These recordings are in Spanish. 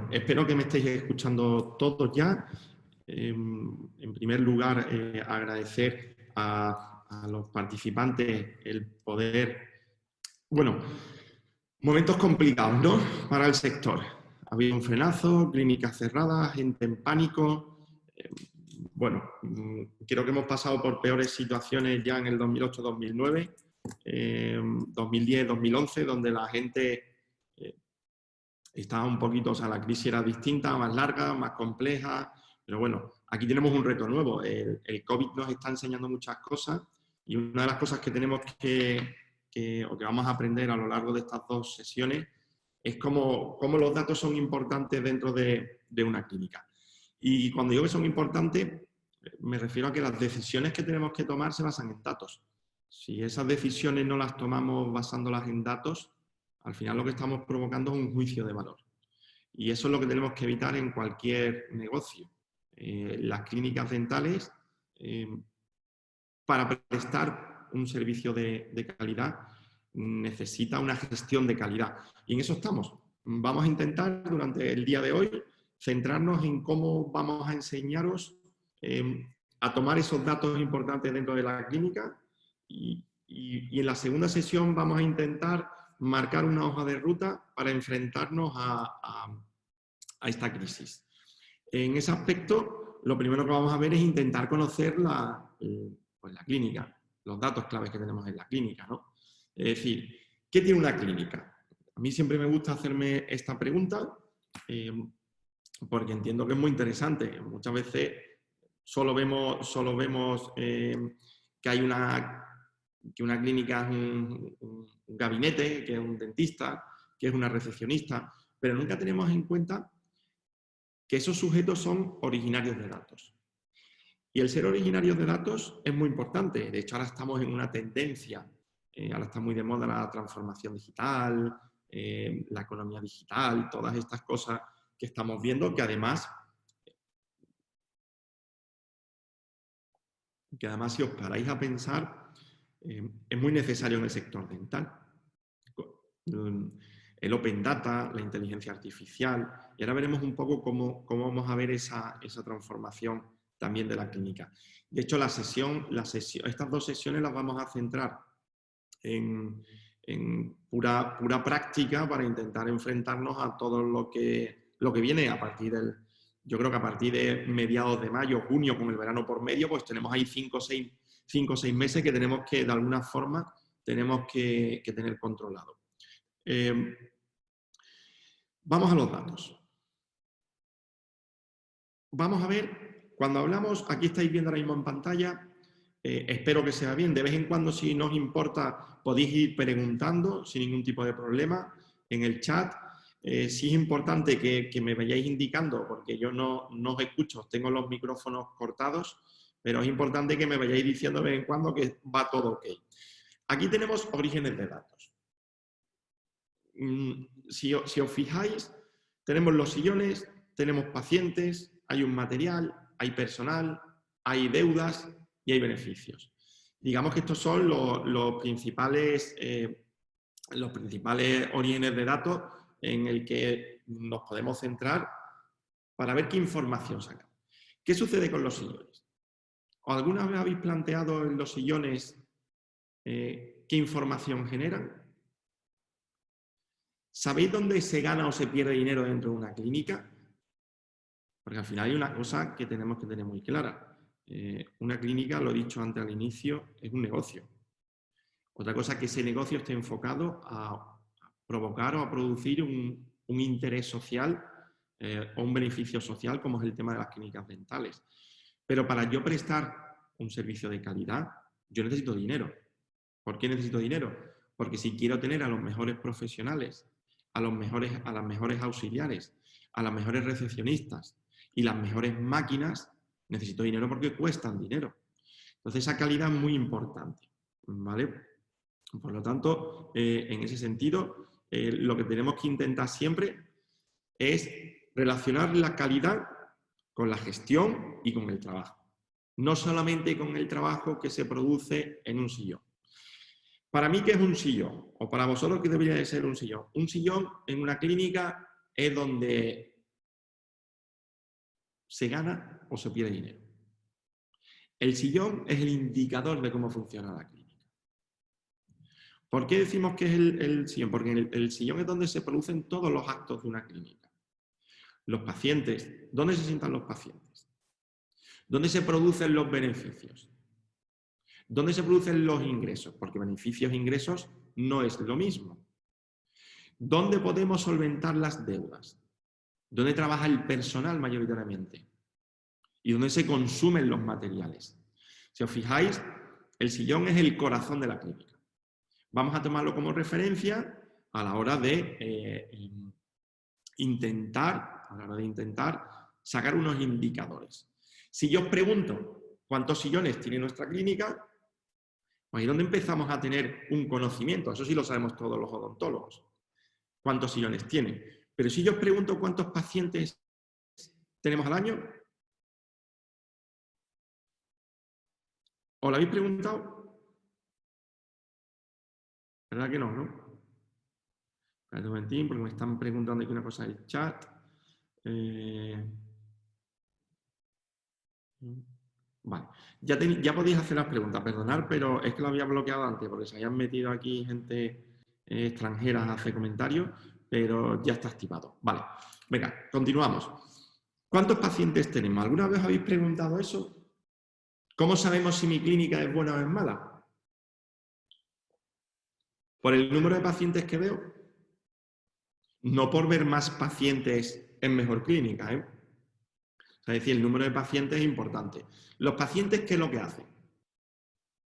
Bueno, espero que me estéis escuchando todos ya. En primer lugar, agradecer a los participantes el poder... Bueno, momentos complicados, ¿no? Para el sector. Ha habido un frenazo, clínicas cerradas, gente en pánico. Bueno, creo que hemos pasado por peores situaciones ya en el 2008-2009, 2010-2011, donde la gente estaba un poquito, o sea, la crisis era distinta, más larga, más compleja, pero bueno, aquí tenemos un reto nuevo. El COVID nos está enseñando muchas cosas y una de las cosas que tenemos o que vamos a aprender a lo largo de estas dos sesiones es cómo los datos son importantes dentro de una clínica. Y cuando digo que son importantes, me refiero a que las decisiones que tenemos que tomar se basan en datos. Si esas decisiones no las tomamos basándolas en datos, al final lo que estamos provocando es un juicio de valor. Y eso es lo que tenemos que evitar en cualquier negocio. Las clínicas dentales, para prestar un servicio de calidad, necesita una gestión de calidad. Y en eso estamos. Vamos a intentar durante el día de hoy centrarnos en cómo vamos a enseñaros a tomar esos datos importantes dentro de la clínica y en la segunda sesión vamos a intentar marcar una hoja de ruta para enfrentarnos a esta crisis. En ese aspecto, lo primero que vamos a ver es intentar conocer pues la clínica, los datos claves que tenemos en la clínica, ¿no? Es decir, ¿qué tiene una clínica? A mí siempre me gusta hacerme esta pregunta porque entiendo que es muy interesante. Muchas veces solo vemos que hay que una clínica es un gabinete, que es un dentista, que es una recepcionista, pero nunca tenemos en cuenta que esos sujetos son originarios de datos. Y el ser originarios de datos es muy importante. De hecho, ahora estamos en una tendencia, ahora está muy de moda la transformación digital, la economía digital, todas estas cosas que estamos viendo, que además si os paráis a pensar, es muy necesario en el sector dental. El Open Data, la inteligencia artificial, y ahora veremos un poco cómo vamos a ver esa transformación también de la clínica. De hecho, estas dos sesiones las vamos a centrar en pura práctica para intentar enfrentarnos a todo lo que viene a partir yo creo que a partir de mediados de mayo, junio, con el verano por medio, pues tenemos ahí 5 o 6 meses que tenemos que, de alguna forma, tenemos que tener controlado. Vamos a los datos. Vamos a ver, cuando hablamos, aquí estáis viendo ahora mismo en pantalla, espero que sea bien, de vez en cuando, si no os importa, podéis ir preguntando sin ningún tipo de problema en el chat. Sí es importante que me vayáis indicando, porque yo no os escucho, tengo los micrófonos cortados, pero es importante que me vayáis diciendo de vez en cuando que va todo ok. Aquí tenemos orígenes de datos. Si os fijáis, tenemos los sillones, tenemos pacientes, hay un material, hay personal, hay deudas y hay beneficios. Digamos que estos son los principales orígenes de datos en el que nos podemos centrar para ver qué información sacan. ¿Qué sucede con los sillones? ¿O alguna vez habéis planteado en los sillones qué información generan? ¿Sabéis dónde se gana o se pierde dinero dentro de una clínica? Porque al final hay una cosa que tenemos que tener muy clara. Una clínica, lo he dicho antes al inicio, es un negocio. Otra cosa es que ese negocio esté enfocado a provocar o a producir un interés social o un beneficio social, como es el tema de las clínicas dentales. Pero para yo prestar un servicio de calidad, yo necesito dinero. ¿Por qué necesito dinero? Porque si quiero tener a los mejores profesionales, a las mejores auxiliares, a las mejores recepcionistas y las mejores máquinas, necesito dinero porque cuestan dinero. Entonces esa calidad es muy importante, ¿vale? Por lo tanto, en ese sentido, lo que tenemos que intentar siempre es relacionar la calidad con la gestión y con el trabajo. No solamente con el trabajo que se produce en un sillón. Para mí, ¿qué es un sillón? O para vosotros, ¿qué debería de ser un sillón? Un sillón en una clínica es donde se gana o se pierde dinero. El sillón es el indicador de cómo funciona la clínica. ¿Por qué decimos que es el sillón? Porque el sillón es donde se producen todos los actos de una clínica. Los pacientes, ¿dónde se sientan los pacientes? ¿Dónde se producen los beneficios? ¿Dónde se producen los ingresos? Porque beneficios e ingresos no es lo mismo. ¿Dónde podemos solventar las deudas? ¿Dónde trabaja el personal mayoritariamente? ¿Y dónde se consumen los materiales? Si os fijáis, el sillón es el corazón de la clínica. Vamos a tomarlo como referencia a la hora de intentar sacar unos indicadores. Si yo os pregunto cuántos sillones tiene nuestra clínica, pues ahí es donde empezamos a tener un conocimiento. Eso sí lo sabemos todos los odontólogos. ¿Cuántos sillones tiene? Pero si yo os pregunto cuántos pacientes tenemos al año, ¿os lo habéis preguntado? ¿Verdad que no, no? Espérate un momentín, porque me están preguntando aquí una cosa del chat. Vale. Ya podéis hacer las preguntas, perdonad, pero es que lo había bloqueado antes, porque se habían metido aquí gente extranjera a hacer comentarios, pero ya está activado. Vale, venga, continuamos. ¿Cuántos pacientes tenemos? ¿Alguna vez habéis preguntado eso? ¿Cómo sabemos si mi clínica es buena o es mala? ¿Por el número de pacientes que veo? No por ver más pacientes en mejor clínica, ¿eh? Es decir, el número de pacientes es importante. Los pacientes, ¿qué es lo que hacen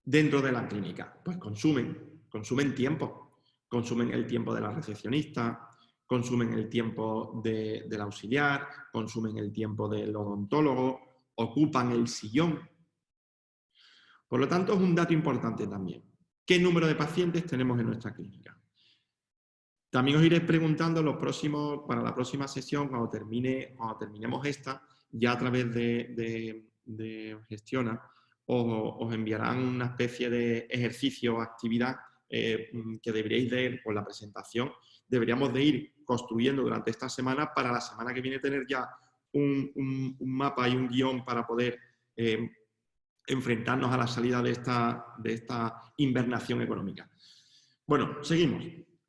dentro de la clínica? Pues consumen tiempo. Consumen el tiempo de la recepcionista, consumen el tiempo del auxiliar, consumen el tiempo del odontólogo, ocupan el sillón. Por lo tanto, es un dato importante también. ¿Qué número de pacientes tenemos en nuestra clínica? También os iré preguntando para la próxima sesión, cuando terminemos esta, ya a través de Gestiona, os enviarán una especie de ejercicio o actividad que deberíais de ir con la presentación. Deberíamos de ir construyendo durante esta semana para la semana que viene tener ya un mapa y un guión para poder enfrentarnos a la salida de esta invernación económica. Bueno, seguimos.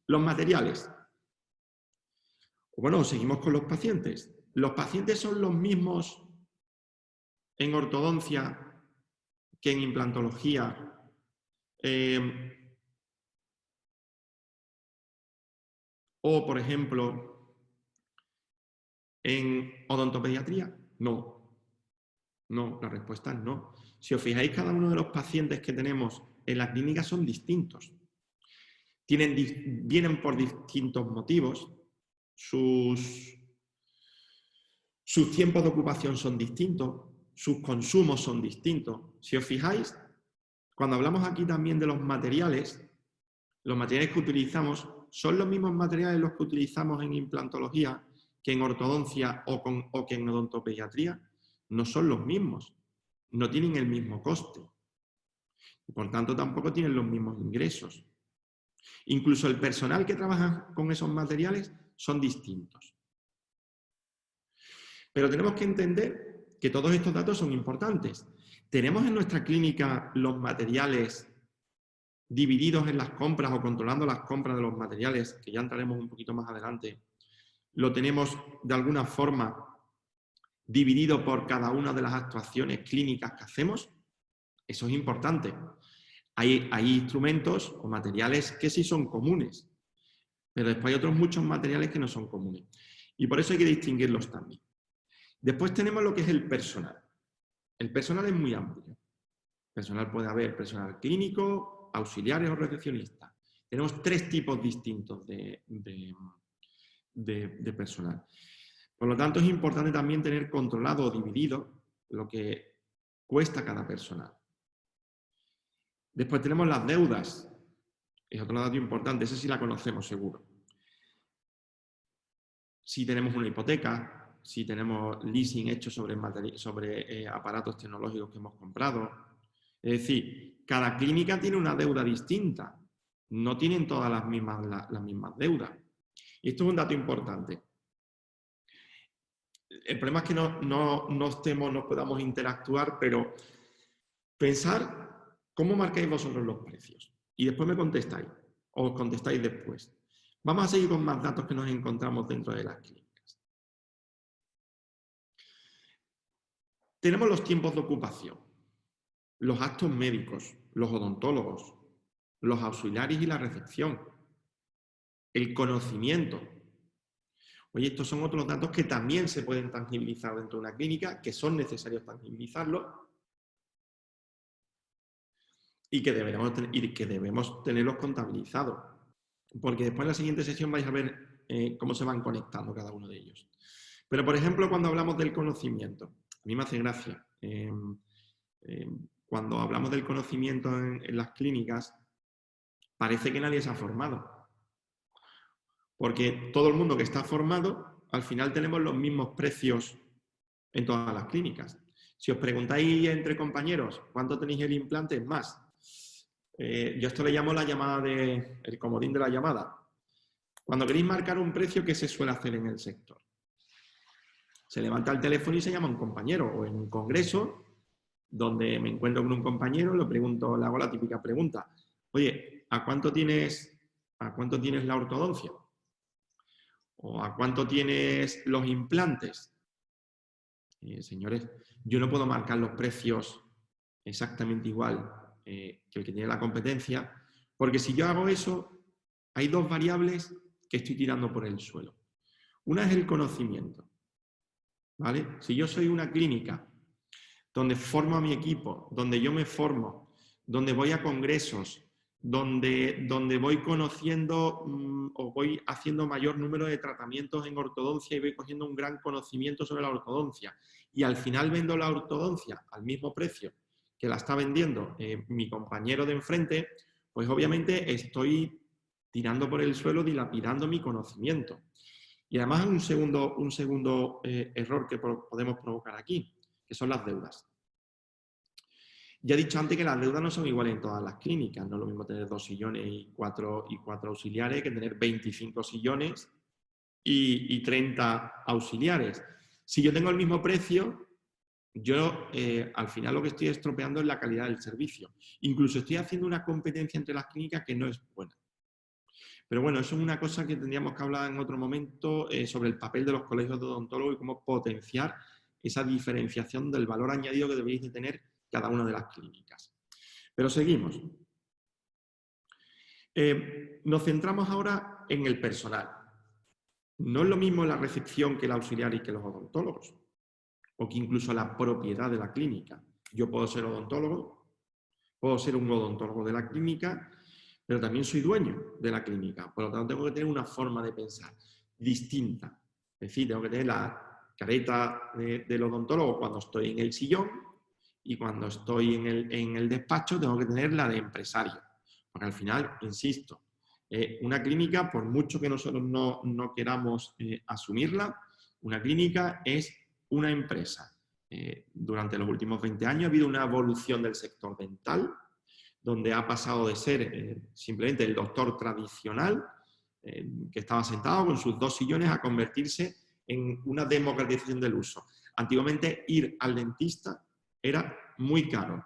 Los materiales. Bueno, seguimos con los pacientes. ¿Los pacientes son los mismos en ortodoncia que en implantología? O, por ejemplo, en odontopediatría. No. No, la respuesta es no. Si os fijáis, cada uno de los pacientes que tenemos en la clínica son distintos. Vienen por distintos motivos. Sus tiempos de ocupación son distintos, sus consumos son distintos. Si os fijáis, cuando hablamos aquí también de los materiales que utilizamos son los mismos materiales los que utilizamos en implantología que en ortodoncia o que en odontopediatría. No son los mismos, no tienen el mismo coste. Y por tanto, tampoco tienen los mismos ingresos. Incluso el personal que trabaja con esos materiales son distintos. Pero tenemos que entender que todos estos datos son importantes. ¿Tenemos en nuestra clínica los materiales divididos en las compras o controlando las compras de los materiales, que ya entraremos un poquito más adelante? ¿Lo tenemos de alguna forma dividido por cada una de las actuaciones clínicas que hacemos? Eso es importante. Hay instrumentos o materiales que sí son comunes, pero después hay otros muchos materiales que no son comunes. Y por eso hay que distinguirlos también. Después tenemos lo que es el personal. El personal es muy amplio. Personal puede haber personal clínico, auxiliares o recepcionistas. Tenemos 3 tipos distintos de personal. Por lo tanto, es importante también tener controlado o dividido lo que cuesta cada personal. Después tenemos las deudas. Es otro dato importante, ese sí la conocemos seguro. Si tenemos una hipoteca, si tenemos leasing hecho sobre aparatos tecnológicos que hemos comprado. Es decir, cada clínica tiene una deuda distinta. No tienen todas las mismas deudas. Y esto es un dato importante. el problema es que no podamos interactuar, pero pensar cómo marcáis vosotros los precios. Y después me contestáis, o os contestáis después. Vamos a seguir con más datos que nos encontramos dentro de las clínicas. Tenemos los tiempos de ocupación, los actos médicos, los odontólogos, los auxiliares y la recepción, el conocimiento. Oye, estos son otros datos que también se pueden tangibilizar dentro de una clínica, que son necesarios tangibilizarlos y que debemos tenerlos contabilizados. Porque después en la siguiente sesión vais a ver cómo se van conectando cada uno de ellos. Pero, por ejemplo, cuando hablamos del conocimiento, a mí me hace gracia. Cuando hablamos del conocimiento en las clínicas, parece que nadie se ha formado. Porque todo el mundo que está formado, al final tenemos los mismos precios en todas las clínicas. Si os preguntáis entre compañeros cuánto tenéis el implante, es más. Yo esto le llamo la llamada el comodín de la llamada. Cuando queréis marcar un precio, ¿qué se suele hacer en el sector? Se levanta el teléfono y se llama a un compañero, o en un congreso, donde me encuentro con un compañero, le hago la típica pregunta. Oye, ¿a cuánto tienes la ortodoncia? ¿O a cuánto tienes los implantes? Señores, yo no puedo marcar los precios exactamente igual que el que tiene la competencia, porque si yo hago eso, hay dos variables que estoy tirando por el suelo. Una es el conocimiento, ¿vale? Si yo soy una clínica donde formo a mi equipo, donde yo me formo, donde voy a congresos, donde voy conociendo o voy haciendo mayor número de tratamientos en ortodoncia y voy cogiendo un gran conocimiento sobre la ortodoncia y al final vendo la ortodoncia al mismo precio que la está vendiendo mi compañero de enfrente, pues obviamente estoy tirando por el suelo, dilapidando mi conocimiento. Y además un segundo error que podemos provocar aquí, que son las deudas. Ya he dicho antes que las deudas no son iguales en todas las clínicas. No es lo mismo tener 2 sillones y 4 auxiliares que tener 25 sillones y 30 auxiliares. Si yo tengo el mismo precio, yo al final lo que estoy estropeando es la calidad del servicio. Incluso estoy haciendo una competencia entre las clínicas que no es buena. Pero bueno, eso es una cosa que tendríamos que hablar en otro momento sobre el papel de los colegios de odontólogos y cómo potenciar esa diferenciación del valor añadido que deberéis de tener cada una de las clínicas. Pero seguimos. Nos centramos ahora en el personal. No es lo mismo la recepción que el auxiliar y que los odontólogos, o que incluso la propiedad de la clínica. Yo puedo ser odontólogo, puedo ser un odontólogo de la clínica, pero también soy dueño de la clínica. Por lo tanto, tengo que tener una forma de pensar distinta. Es decir, tengo que tener la careta del odontólogo cuando estoy en el sillón y cuando estoy en el despacho tengo que tener la de empresario. Porque al final, insisto, una clínica, por mucho que nosotros no queramos asumirla, una clínica es una empresa. Durante los últimos 20 años ha habido una evolución del sector dental, donde ha pasado de ser simplemente el doctor tradicional, que estaba sentado con sus 2 sillones, a convertirse en una democratización del uso. Antiguamente ir al dentista era muy caro.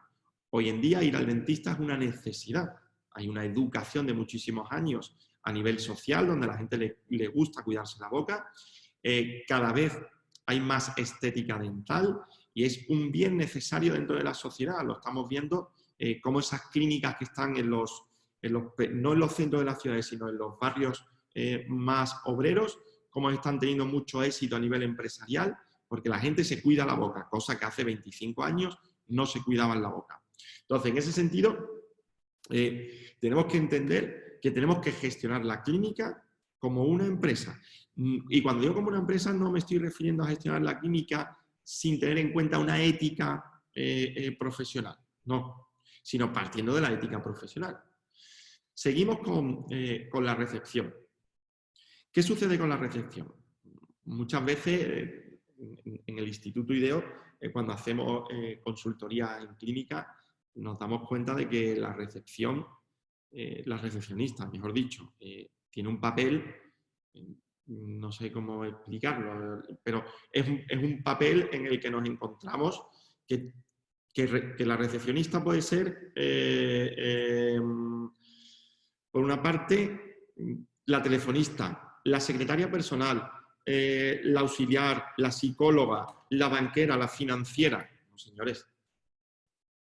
Hoy en día ir al dentista es una necesidad. Hay una educación de muchísimos años a nivel social, donde a la gente le gusta cuidarse la boca. Cada vez hay más estética dental y es un bien necesario dentro de la sociedad. Lo estamos viendo cómo esas clínicas que están no en los centros de las ciudades, sino en los barrios más obreros, cómo están teniendo mucho éxito a nivel empresarial, porque la gente se cuida la boca, cosa que hace 25 años no se cuidaban la boca. Entonces, en ese sentido, tenemos que entender que tenemos que gestionar la clínica como una empresa. Y cuando digo como una empresa, no me estoy refiriendo a gestionar la clínica sin tener en cuenta una ética profesional, no, sino partiendo de la ética profesional. Seguimos con la recepción. ¿Qué sucede con la recepción? Muchas veces en el Instituto IDEO, cuando hacemos consultoría en clínica, nos damos cuenta de que la recepción, la recepcionista, mejor dicho, tiene un papel no sé cómo explicarlo, pero es un papel en el que nos encontramos que la recepcionista puede ser, por una parte, la telefonista, la secretaria personal, la auxiliar, la psicóloga, la banquera, la financiera. No, señores.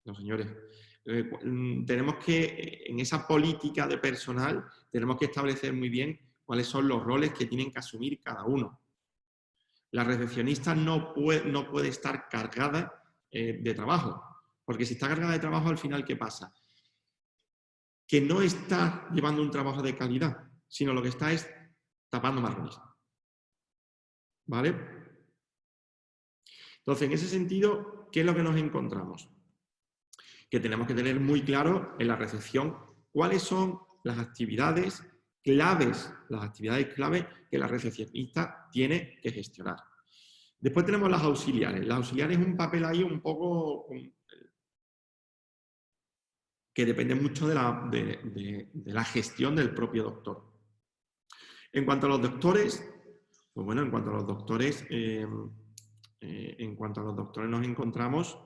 No, señores. Tenemos que, en esa política de personal, tenemos que establecer muy bien cuáles son los roles que tienen que asumir cada uno. La recepcionista no puede estar cargada de trabajo, porque si está cargada de trabajo, al final, ¿qué pasa? Que no está llevando un trabajo de calidad, sino lo que está es tapando marrones. ¿Vale? Entonces, en ese sentido, ¿qué es lo que nos encontramos? Que tenemos que tener muy claro en la recepción cuáles son las actividades claves que la recepcionista tiene que gestionar. Después tenemos las auxiliares. Las auxiliares es un papel ahí un poco que depende mucho de la gestión del propio doctor. En cuanto a los doctores, pues bueno, en cuanto a los doctores nos encontramos,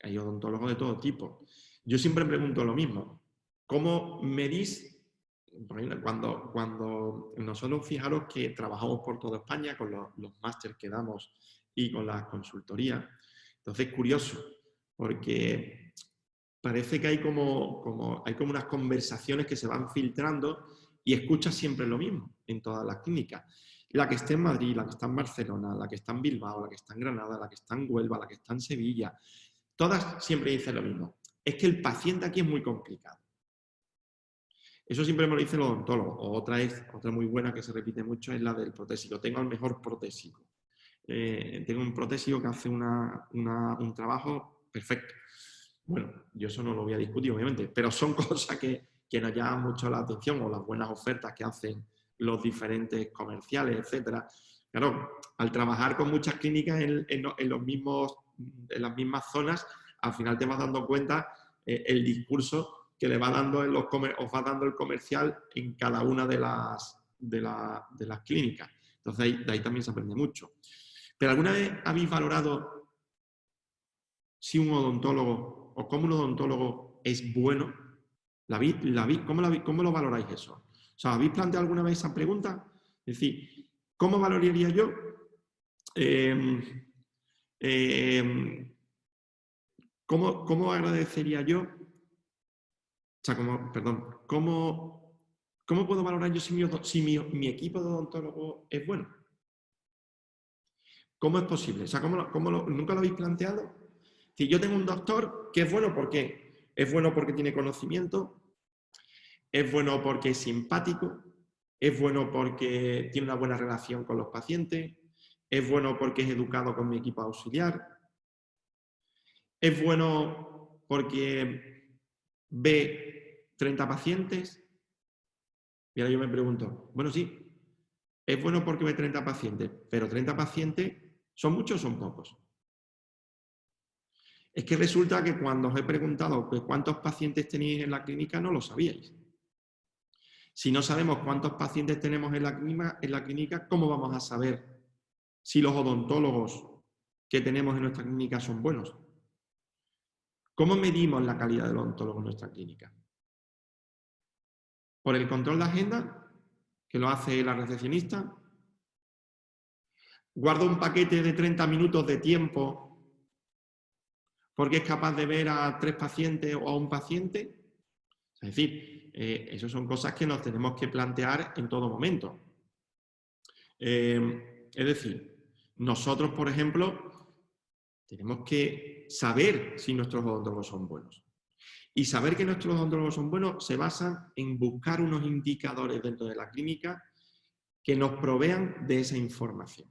hay odontólogos de todo tipo. Yo siempre pregunto lo mismo. ¿Cómo medís? Cuando nosotros, fijaros que trabajamos por toda España con los másteres que damos y con las consultorías, entonces es curioso, porque parece que hay como unas conversaciones que se van filtrando y escuchas siempre lo mismo en todas las clínicas. La que está en Madrid, la que está en Barcelona, la que está en Bilbao, la que está en Granada, la que está en Huelva, la que está en Sevilla, todas siempre dicen lo mismo. Es que el paciente aquí es muy complicado. Eso siempre me lo dicen los odontólogos. Otra muy buena que se repite mucho es la del protésico. Tengo el mejor protésico. Tengo un protésico que hace un trabajo perfecto. Bueno, yo eso no lo voy a discutir, obviamente, pero son cosas que nos llaman mucho la atención, o las buenas ofertas que hacen los diferentes comerciales, etcétera. Claro, al trabajar con muchas clínicas en las mismas zonas, al final te vas dando cuenta el discurso que le va dando os va dando el comercial en cada una de las clínicas. Entonces, de ahí también se aprende mucho. ¿Pero alguna vez habéis valorado si un odontólogo o cómo un odontólogo es bueno? ¿Cómo lo valoráis eso? O sea, ¿habéis planteado alguna vez esa pregunta? Es decir, ¿cómo valoraría yo ¿cómo agradecería yo? O sea, ¿cómo puedo valorar yo si mi equipo de odontólogos es bueno? ¿Cómo es posible? O sea, ¿nunca lo habéis planteado? Si yo tengo un doctor que es bueno, ¿por qué? Es bueno porque tiene conocimiento, es bueno porque es simpático, es bueno porque tiene una buena relación con los pacientes, es bueno porque es educado con mi equipo auxiliar, es bueno porque ve 30 pacientes. Y ahora yo me pregunto, bueno, sí, es bueno porque ve 30 pacientes, pero 30 pacientes, ¿son muchos o son pocos? Es que resulta que cuando os he preguntado cuántos pacientes tenéis en la clínica, no lo sabíais. Si no sabemos cuántos pacientes tenemos en la clínica, ¿cómo vamos a saber si los odontólogos que tenemos en nuestra clínica son buenos? ¿Cómo medimos la calidad del odontólogo en nuestra clínica? ¿Por el control de agenda, que lo hace la recepcionista? ¿Guardo un paquete de 30 minutos de tiempo porque es capaz de ver a 3 pacientes o a un paciente? Es decir, esas son cosas que nos tenemos que plantear en todo momento. Es decir, nosotros, por ejemplo, tenemos que saber si nuestros odontólogos son buenos. Y saber que nuestros odontólogos son buenos se basa en buscar unos indicadores dentro de la clínica que nos provean de esa información.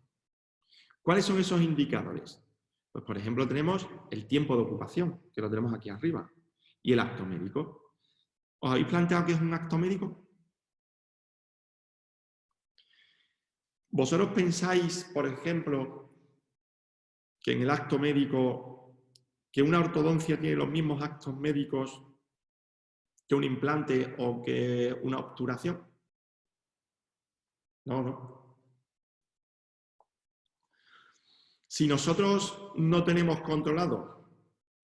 ¿Cuáles son esos indicadores? Pues, por ejemplo, tenemos el tiempo de ocupación, que lo tenemos aquí arriba, y el acto médico. ¿Os habéis planteado qué es un acto médico? ¿Vosotros pensáis, por ejemplo, que en el acto médico, que una ortodoncia tiene los mismos actos médicos que un implante o que una obturación? No. Si nosotros no tenemos controlado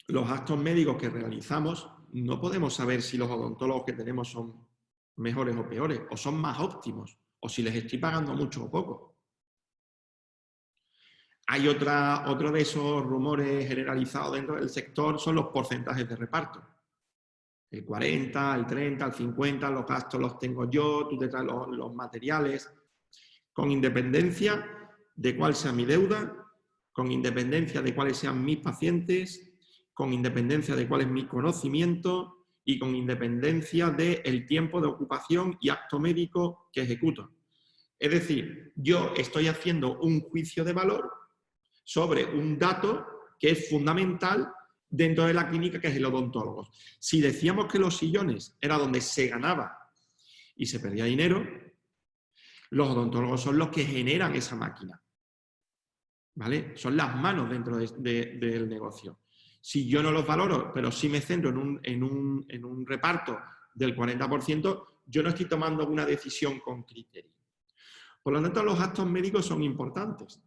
los actos médicos que realizamos, no podemos saber si los odontólogos que tenemos son mejores o peores, o son más óptimos, o si les estoy pagando mucho o poco. Hay otro de esos rumores generalizados dentro del sector, son los porcentajes de reparto. El 40, el 30, el 50, los gastos los tengo yo, tú te traes los materiales, con independencia de cuál sea mi deuda, con independencia de cuáles sean mis pacientes, con independencia de cuál es mi conocimiento y con independencia del tiempo de ocupación y acto médico que ejecuto. Es decir, yo estoy haciendo un juicio de valor sobre un dato que es fundamental dentro de la clínica, que es el odontólogo. Si decíamos que los sillones era donde se ganaba y se perdía dinero, los odontólogos son los que generan esa máquina, ¿vale? Son las manos dentro del negocio. Si yo no los valoro, pero sí me centro en un reparto del 40%, yo no estoy tomando una decisión con criterio. Por lo tanto, los actos médicos son importantes.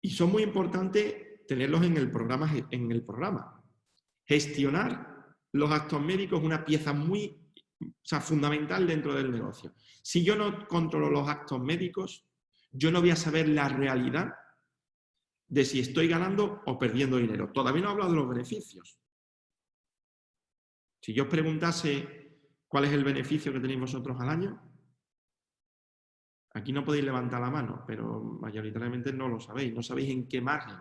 Y son muy importantes tenerlos en el programa. Gestionar los actos médicos es una pieza fundamental dentro del negocio. Si yo no controlo los actos médicos, yo no voy a saber la realidad de si estoy ganando o perdiendo dinero. Todavía no he hablado de los beneficios. Si yo os preguntase cuál es el beneficio que tenéis vosotros al año, aquí no podéis levantar la mano, pero mayoritariamente no lo sabéis. No sabéis en qué margen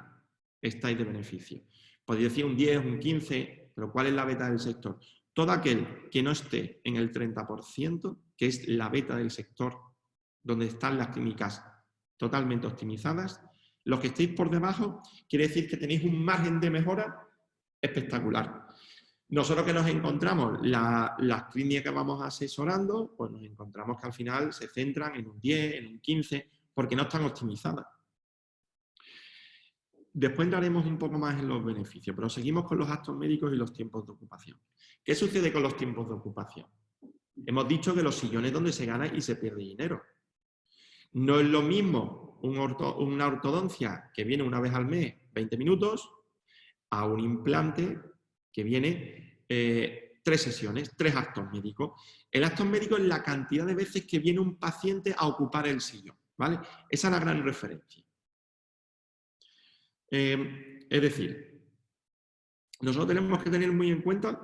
estáis de beneficio. Podéis decir un 10, un 15, pero ¿cuál es la beta del sector? Todo aquel que no esté en el 30%, que es la beta del sector, donde están las clínicas totalmente optimizadas, los que estéis por debajo, quiere decir que tenéis un margen de mejora espectacular. Nosotros que nos encontramos, las clínicas que vamos asesorando, pues nos encontramos que al final se centran en un 10, en un 15, porque no están optimizadas. Después entraremos un poco más en los beneficios, pero seguimos con los actos médicos y los tiempos de ocupación. ¿Qué sucede con los tiempos de ocupación? Hemos dicho que los sillones es donde se gana y se pierde dinero. No es lo mismo una ortodoncia que viene una vez al mes, 20 minutos, a un implante que viene 3 sesiones, 3 actos médicos. El acto médico es la cantidad de veces que viene un paciente a ocupar el sillón, ¿vale? Esa es la gran referencia. Es decir, nosotros tenemos que tener muy en cuenta,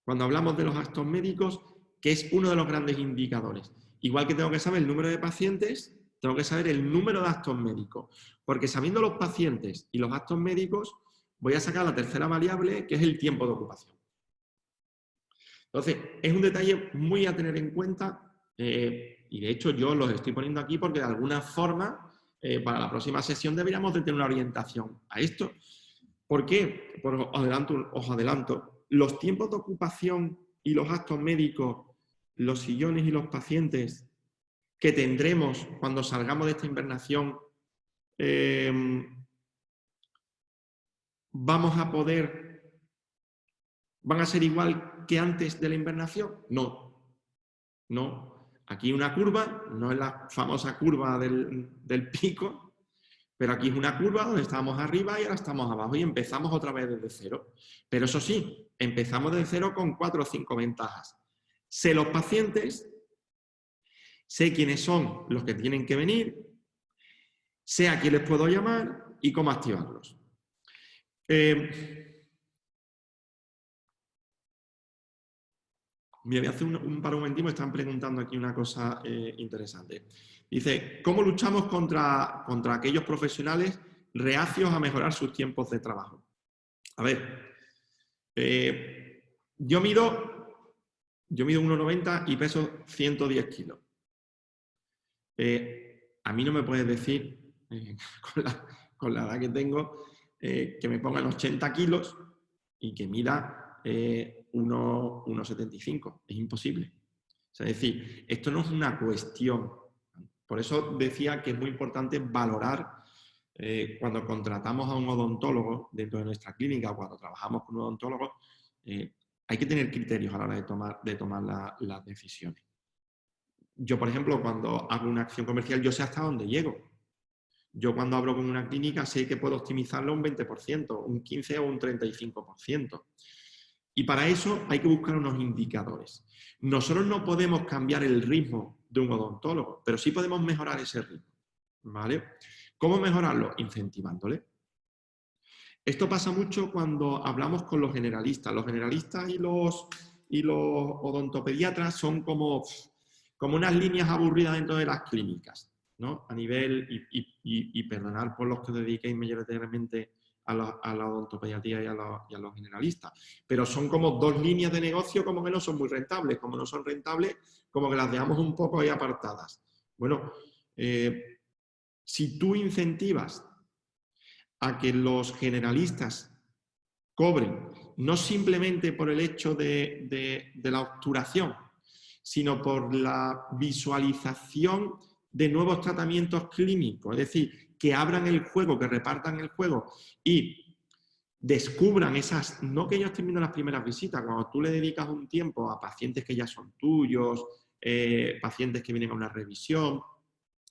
cuando hablamos de los actos médicos, que es uno de los grandes indicadores. Igual que tengo que saber el número de pacientes, tengo que saber el número de actos médicos, porque sabiendo los pacientes y los actos médicos, voy a sacar la tercera variable, que es el tiempo de ocupación. Entonces, es un detalle muy a tener en cuenta, y de hecho yo los estoy poniendo aquí porque de alguna forma, para la próxima sesión deberíamos de tener una orientación a esto. ¿Por qué? Pues os adelanto, los tiempos de ocupación y los actos médicos, los sillones y los pacientes que tendremos cuando salgamos de esta invernación, ¿van a ser igual que antes de la invernación? No. Aquí hay una curva, no es la famosa curva del pico, pero aquí es una curva donde estábamos arriba y ahora estamos abajo y empezamos otra vez desde cero. Pero eso sí, empezamos desde cero con 4 o 5 ventajas. Sé los pacientes, sé quiénes son los que tienen que venir, sé a quién les puedo llamar y cómo activarlos. Me voy a hacer un momentito, me están preguntando aquí una cosa interesante. Dice, ¿cómo luchamos contra aquellos profesionales reacios a mejorar sus tiempos de trabajo? A ver, yo mido 1,90 y peso 110 kilos. A mí no me puedes decir, con la edad que tengo, que me pongan 80 kilos y que mida 1,75. Es imposible. O sea, es decir, esto no es una cuestión. Por eso decía que es muy importante valorar cuando contratamos a un odontólogo dentro de nuestra clínica o cuando trabajamos con un odontólogo, hay que tener criterios a la hora de tomar las decisiones. Yo, por ejemplo, cuando hago una acción comercial, yo sé hasta dónde llego. Yo cuando hablo con una clínica sé que puedo optimizarlo un 20%, un 15% o un 35%. Y para eso hay que buscar unos indicadores. Nosotros no podemos cambiar el ritmo de un odontólogo, pero sí podemos mejorar ese ritmo, ¿vale? ¿Cómo mejorarlo? Incentivándole. Esto pasa mucho cuando hablamos con los generalistas. Los generalistas y los odontopediatras son como unas líneas aburridas dentro de las clínicas, ¿no? A nivel, y perdonar por los que os dediquéis mayoritariamente a la odontopediatría y a los generalistas, pero son como dos líneas de negocio como que no son muy rentables, como no son rentables, como que las dejamos un poco ahí apartadas. Bueno, si tú incentivas a que los generalistas cobren, no simplemente por el hecho de la obturación, sino por la visualización de nuevos tratamientos clínicos, es decir, que abran el juego, que repartan el juego y descubran esas, no que ellos estén viendo las primeras visitas, cuando tú le dedicas un tiempo a pacientes que ya son tuyos, pacientes que vienen a una revisión,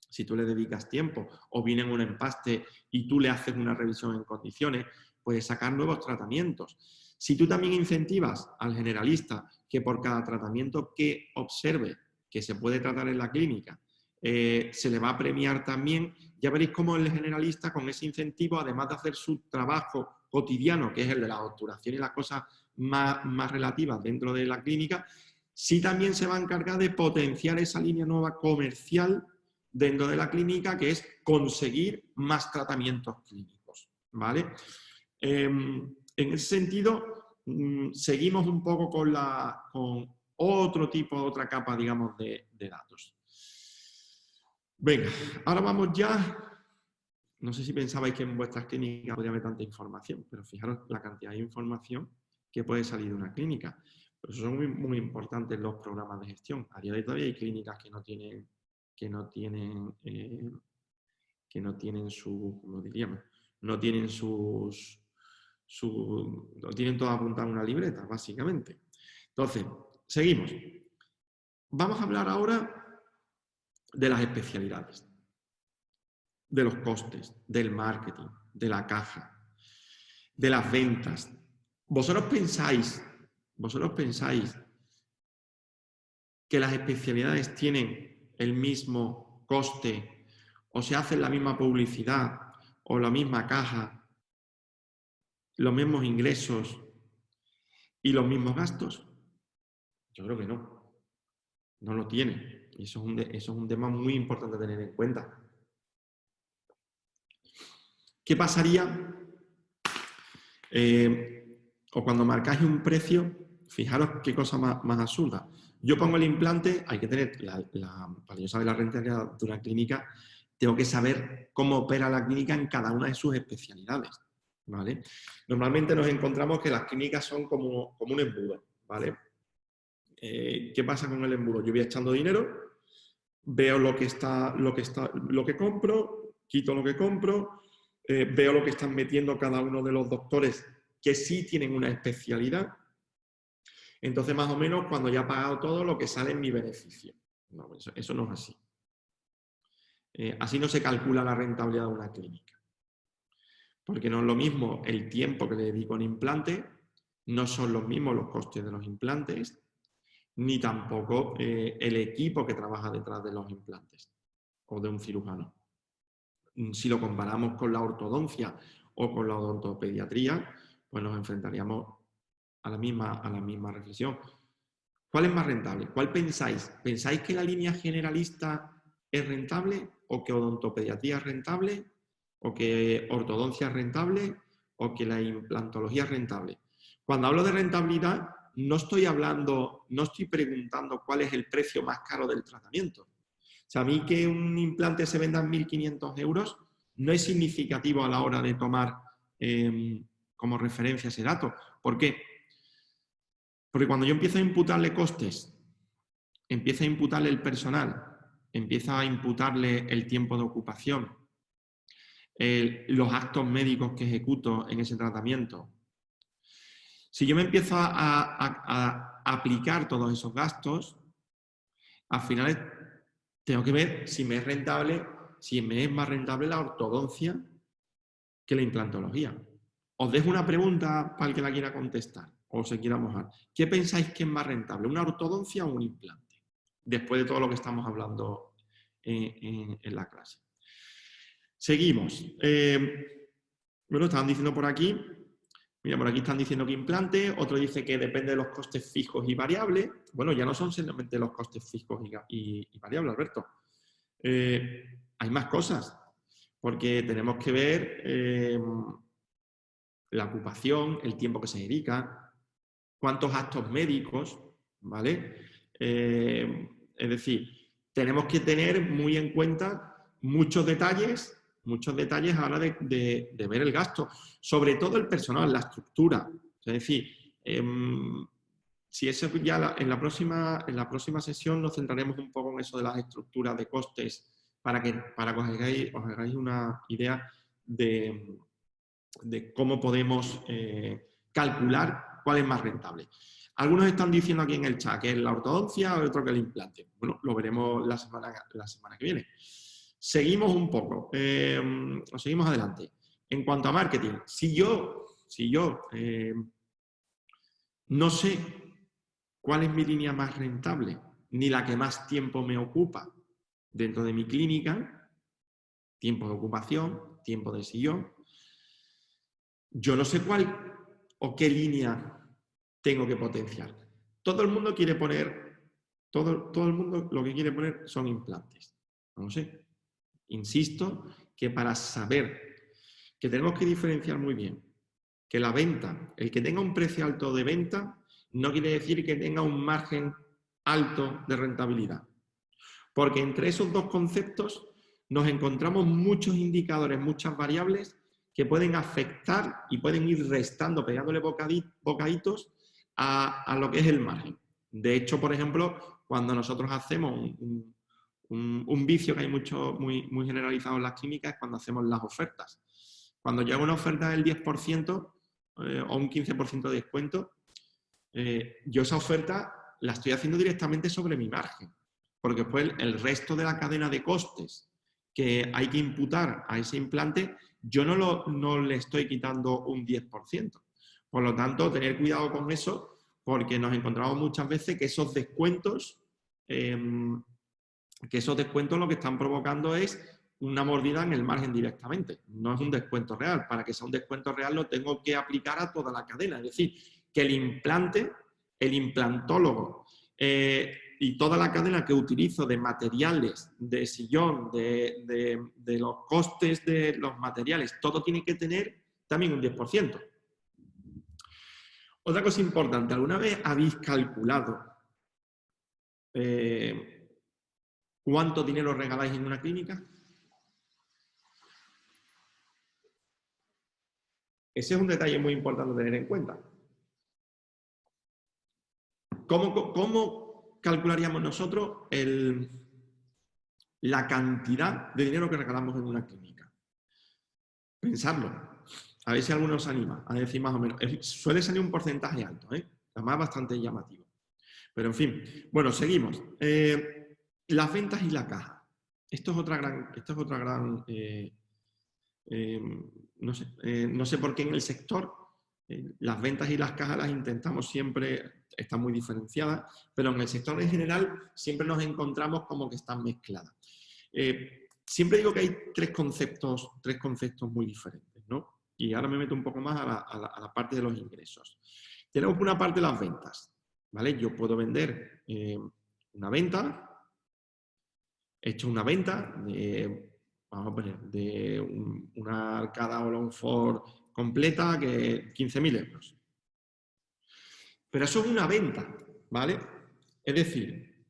si tú le dedicas tiempo o vienen a un empaste y tú le haces una revisión en condiciones, puedes sacar nuevos tratamientos. Si tú también incentivas al generalista que por cada tratamiento que observe que se puede tratar en la clínica, se le va a premiar también, ya veréis cómo el generalista con ese incentivo, además de hacer su trabajo cotidiano, que es el de la obturación y las cosas más relativas dentro de la clínica, sí también se va a encargar de potenciar esa línea nueva comercial dentro de la clínica, que es conseguir más tratamientos clínicos, ¿vale? En ese sentido, seguimos un poco con otro tipo, otra capa, digamos, de datos. Venga, ahora vamos ya. No sé si pensabais que en vuestras clínicas podría haber tanta información, pero fijaros la cantidad de información que puede salir de una clínica. Por eso son muy, muy importantes los programas de gestión. A día de hoy todavía hay clínicas que no tienen su, ¿cómo diríamos? No tienen lo tienen todo apuntado en una libreta, básicamente. Entonces, seguimos. Vamos a hablar ahora de las especialidades, de los costes, del marketing, de la caja, de las ventas. ¿Vosotros pensáis que las especialidades tienen el mismo coste o se hace la misma publicidad o la misma caja, los mismos ingresos y los mismos gastos? Yo creo que no. No lo tiene. Y eso es un tema muy importante a tener en cuenta. ¿Qué pasaría? O cuando marcáis un precio, fijaros qué cosa más absurda. Yo pongo el implante, hay que tener, para yo saber la rentabilidad de una clínica, tengo que saber cómo opera la clínica en cada una de sus especialidades, ¿vale? Normalmente nos encontramos que las clínicas son como un embudo, ¿vale? ¿Qué pasa con el embudo? Yo voy echando dinero, veo lo que compro, quito lo que compro, veo lo que están metiendo cada uno de los doctores que sí tienen una especialidad. Entonces, más o menos, cuando ya he pagado todo, lo que sale es mi beneficio. No, eso no es así. Así no se calcula la rentabilidad de una clínica. Porque no es lo mismo el tiempo que le dedico a un implante, no son los mismos los costes de los implantes, ni tampoco el equipo que trabaja detrás de los implantes o de un cirujano. Si lo comparamos con la ortodoncia o con la odontopediatría, pues nos enfrentaríamos a la misma reflexión. ¿Cuál es más rentable? ¿Cuál pensáis? ¿Pensáis que la línea generalista es rentable o que odontopediatría es rentable o que ortodoncia es rentable o que la implantología es rentable? Cuando hablo de rentabilidad, no estoy preguntando cuál es el precio más caro del tratamiento. O sea, a mí que un implante se venda en 1.500 euros no es significativo a la hora de tomar como referencia ese dato. ¿Por qué? Porque cuando yo empiezo a imputarle costes, empiezo a imputarle el personal, empiezo a imputarle el tiempo de ocupación, los actos médicos que ejecuto en ese tratamiento. Si yo me empiezo a aplicar todos esos gastos, al final tengo que ver si me es rentable, si me es más rentable la ortodoncia que la implantología. Os dejo una pregunta para el que la quiera contestar o se quiera mojar. ¿Qué pensáis que es más rentable, una ortodoncia o un implante? Después de todo lo que estamos hablando en la clase. Seguimos. Bueno, estaban diciendo por aquí, mira, por aquí están diciendo que implante, otro dice que depende de los costes fijos y variables. Bueno, ya no son solamente los costes fijos y variables, Alberto. Hay más cosas, porque tenemos que ver la ocupación, el tiempo que se dedica, cuántos actos médicos, ¿vale? Es decir, tenemos que tener muy en cuenta muchos detalles a la hora de ver el gasto, sobre todo el personal, la estructura. Es decir, si eso ya en la próxima sesión nos centraremos un poco en eso de las estructuras de costes para que os hagáis una idea de cómo podemos calcular cuál es más rentable. Algunos están diciendo aquí en el chat que es la ortodoncia o otro que el implante. Bueno, lo veremos la semana que viene. Seguimos un poco, seguimos adelante. En cuanto a marketing, si yo no sé cuál es mi línea más rentable, ni la que más tiempo me ocupa dentro de mi clínica, tiempo de ocupación, tiempo de sillón, yo no sé cuál o qué línea tengo que potenciar. Todo el mundo quiere poner, todo el mundo lo que quiere poner son implantes. No lo sé. Insisto que para saber que tenemos que diferenciar muy bien que la venta, el que tenga un precio alto de venta, no quiere decir que tenga un margen alto de rentabilidad. Porque entre esos dos conceptos nos encontramos muchos indicadores, muchas variables que pueden afectar y pueden ir restando, pegándole bocaditos a lo que es el margen. De hecho, por ejemplo, cuando nosotros hacemos un vicio que hay muy generalizado en las clínicas es cuando hacemos las ofertas. Cuando llega una oferta del 10% o un 15% de descuento, yo esa oferta la estoy haciendo directamente sobre mi margen, porque después el resto de la cadena de costes que hay que imputar a ese implante, yo no le estoy quitando un 10%. Por lo tanto, tener cuidado con eso, porque nos encontramos muchas veces que esos descuentos lo que están provocando es una mordida en el margen directamente. No es un descuento real. Para que sea un descuento real lo tengo que aplicar a toda la cadena. Es decir, que el implante, el implantólogo y toda la cadena que utilizo de materiales, de sillón, de los costes de los materiales, todo tiene que tener también un 10%. Otra cosa importante, ¿alguna vez habéis calculado cuánto dinero regaláis en una clínica? Ese es un detalle muy importante tener en cuenta. ¿Cómo calcularíamos nosotros la cantidad de dinero que regalamos en una clínica? Pensadlo. A ver si alguno os anima a decir más o menos. Suele salir un porcentaje alto, además bastante llamativo. Pero en fin, bueno, seguimos. Las ventas y la caja. Esto es otra gran no sé por qué en el sector las ventas y las cajas las intentamos siempre, están muy diferenciadas, pero en el sector en general siempre nos encontramos como que están mezcladas. Siempre digo que hay tres conceptos muy diferentes, ¿no? Y ahora me meto un poco más a la parte de los ingresos. Tenemos por una parte las ventas, ¿vale? Yo puedo vender una venta, he hecho una venta vamos a poner, de una arcada Hollowford completa que 15.000 euros. Pero eso es una venta, ¿vale? Es decir,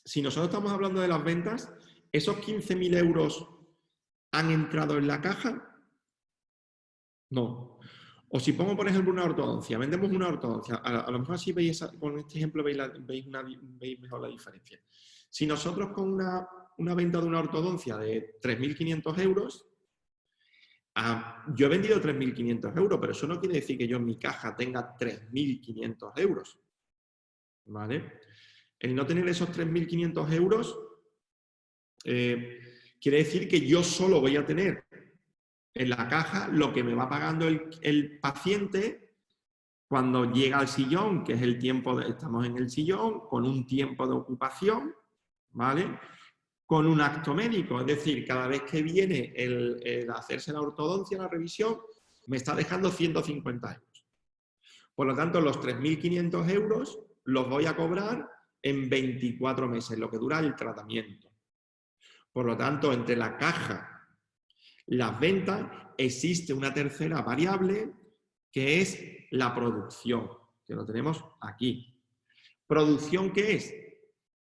si nosotros estamos hablando de las ventas, ¿esos 15.000 euros han entrado en la caja? No. O si pongo, por ejemplo, una ortodoncia, vendemos una ortodoncia, a lo mejor así veis, con este ejemplo veis mejor la diferencia. Si nosotros con una venta de una ortodoncia de 3.500 euros, yo he vendido 3.500 euros, pero eso no quiere decir que yo en mi caja tenga 3.500 euros. ¿Vale? El no tener esos 3.500 euros quiere decir que yo solo voy a tener en la caja lo que me va pagando el paciente cuando llega al sillón, que es el tiempo, estamos en el sillón, con un tiempo de ocupación, ¿vale? Con un acto médico, es decir, cada vez que viene el hacerse la ortodoncia, la revisión, me está dejando 150 euros. Por lo tanto, los 3.500 euros los voy a cobrar en 24 meses, lo que dura el tratamiento. Por lo tanto, entre la caja y las ventas existe una tercera variable que es la producción, que lo tenemos aquí. ¿Producción qué es?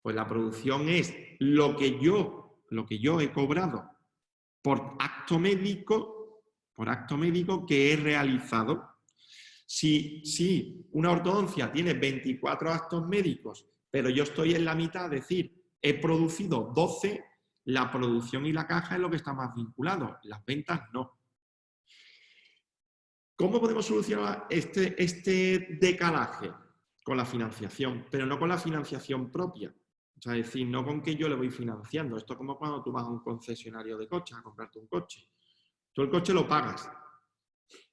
Pues la producción es lo que yo he cobrado por acto médico que he realizado. Si una ortodoncia tiene 24 actos médicos, pero yo estoy en la mitad, es decir, he producido 12, la producción y la caja es lo que está más vinculado, las ventas no. ¿Cómo podemos solucionar este decalaje? Con la financiación, pero no con la financiación propia. O sea, es decir, no con que yo le voy financiando. Esto es como cuando tú vas a un concesionario de coches a comprarte un coche. Tú el coche lo pagas,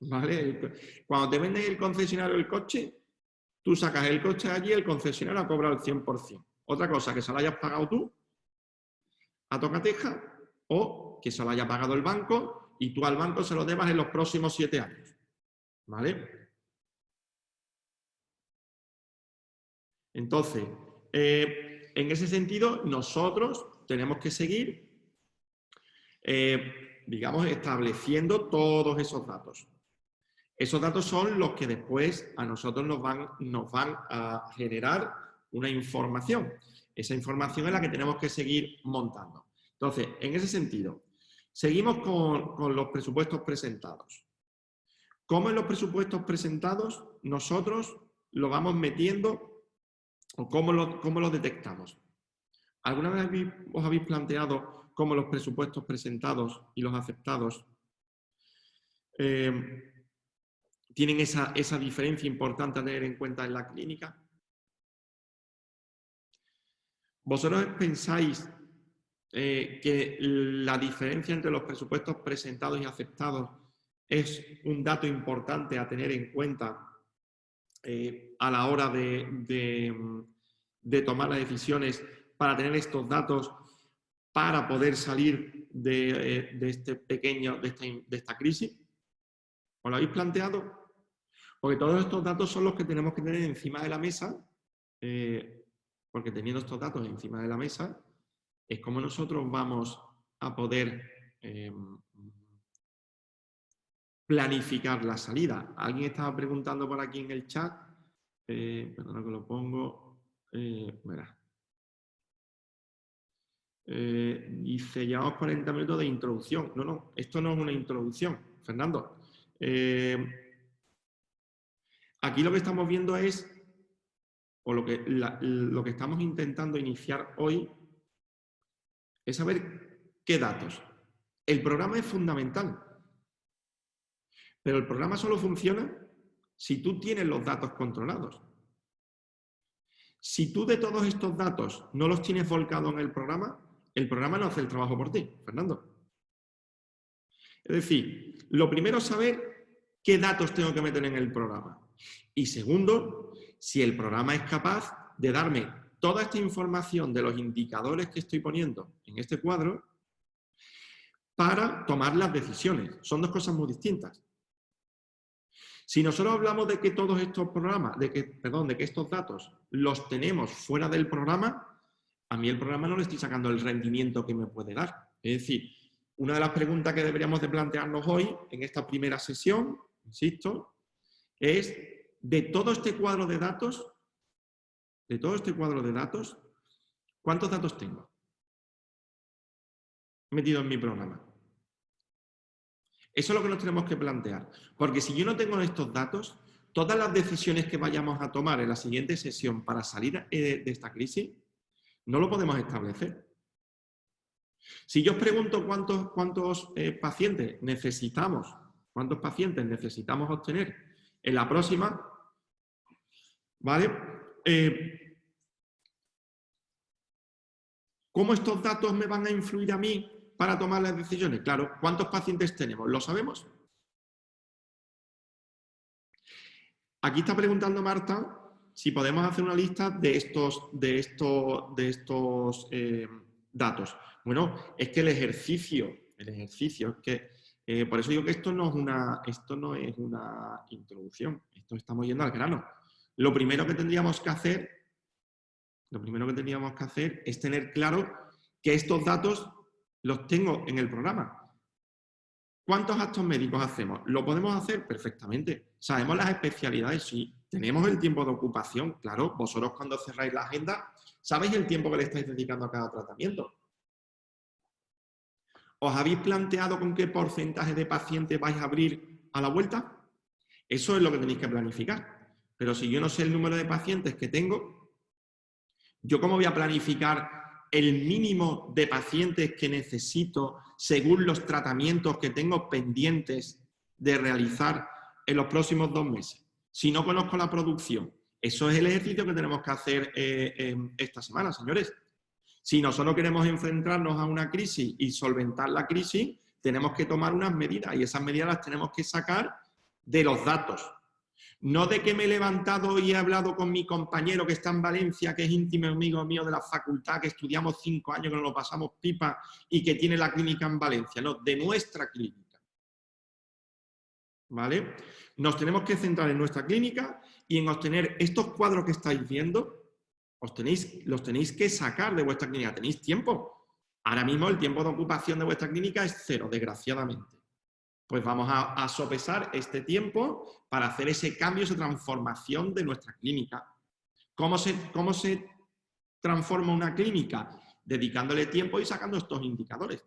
¿vale? Cuando te venden el concesionario el coche, tú sacas el coche allí, el concesionario ha cobrado el 100%. Otra cosa, que se lo hayas pagado tú a tocateja o que se lo haya pagado el banco y tú al banco se lo debas en los próximos 7 años, ¿vale? Entonces, en ese sentido, nosotros tenemos que seguir, digamos, estableciendo todos esos datos. Esos datos son los que después a nosotros nos van a generar una información. Esa información es la que tenemos que seguir montando. Entonces, en ese sentido, seguimos con los presupuestos presentados. ¿Cómo en los presupuestos presentados nosotros lo vamos metiendo o cómo lo detectamos? ¿Alguna vez os habéis planteado cómo los presupuestos presentados y los aceptados tienen esa diferencia importante a tener en cuenta en la clínica? ¿Vosotros pensáis que la diferencia entre los presupuestos presentados y aceptados es un dato importante a tener en cuenta a la hora de tomar las decisiones para tener estos datos para poder salir de esta crisis? ¿Os lo habéis planteado? Porque todos estos datos son los que tenemos que tener encima de la mesa, porque teniendo estos datos encima de la mesa es como nosotros vamos a poder planificar la salida. Alguien estaba preguntando por aquí en el chat, perdona que lo pongo, verá. Dice, llevamos 40 minutos de introducción. No, esto no es una introducción, Fernando. Aquí lo que estamos viendo es, o lo que estamos intentando iniciar hoy, es saber qué datos. El programa es fundamental, pero el programa solo funciona si tú tienes los datos controlados. Si tú de todos estos datos no los tienes volcados en el programa no hace el trabajo por ti, Fernando. Es decir, lo primero es saber qué datos tengo que meter en el programa. Y segundo, si el programa es capaz de darme toda esta información de los indicadores que estoy poniendo en este cuadro para tomar las decisiones. Son dos cosas muy distintas. Si nosotros hablamos de que todos estos programas, de que estos datos los tenemos fuera del programa, a mí el programa no le estoy sacando el rendimiento que me puede dar. Es decir, una de las preguntas que deberíamos de plantearnos hoy, en esta primera sesión, insisto, es de todo este cuadro de datos, ¿cuántos datos tengo metidos en mi programa? Eso es lo que nos tenemos que plantear. Porque si yo no tengo estos datos, todas las decisiones que vayamos a tomar en la siguiente sesión para salir de esta crisis, no lo podemos establecer. Si yo os pregunto cuántos pacientes necesitamos obtener en la próxima, ¿vale? ¿Cómo estos datos me van a influir a mí para tomar las decisiones? Claro, ¿cuántos pacientes tenemos? ¿Lo sabemos? Aquí está preguntando Marta si podemos hacer una lista de estos datos. Bueno, es que el ejercicio es que, por eso digo que esto no es una introducción, esto estamos yendo al grano. Lo primero que tendríamos que hacer es tener claro que estos datos los tengo en el programa. ¿Cuántos actos médicos hacemos? ¿Lo podemos hacer? Perfectamente. ¿Sabemos las especialidades? Sí. ¿Tenemos el tiempo de ocupación? Claro. Vosotros cuando cerráis la agenda, ¿sabéis el tiempo que le estáis dedicando a cada tratamiento? ¿Os habéis planteado con qué porcentaje de pacientes vais a abrir a la vuelta? Eso es lo que tenéis que planificar. Pero si yo no sé el número de pacientes que tengo, ¿yo cómo voy a planificar el mínimo de pacientes que necesito según los tratamientos que tengo pendientes de realizar en los próximos 2 meses? Si no conozco la producción, eso es el ejercicio que tenemos que hacer esta semana, señores. Si nosotros queremos enfrentarnos a una crisis y solventar la crisis, tenemos que tomar unas medidas y esas medidas las tenemos que sacar de los datos. No de que me he levantado y he hablado con mi compañero que está en Valencia, que es íntimo amigo mío de la facultad, que estudiamos 5 años, que nos lo pasamos pipa y que tiene la clínica en Valencia. No, de nuestra clínica. ¿Vale? Nos tenemos que centrar en nuestra clínica y en obtener estos cuadros que estáis viendo, los tenéis que sacar de vuestra clínica. Tenéis tiempo. Ahora mismo el tiempo de ocupación de vuestra clínica es 0, desgraciadamente. Pues vamos a sopesar este tiempo para hacer ese cambio, esa transformación de nuestra clínica. ¿Cómo se transforma una clínica? Dedicándole tiempo y sacando estos indicadores.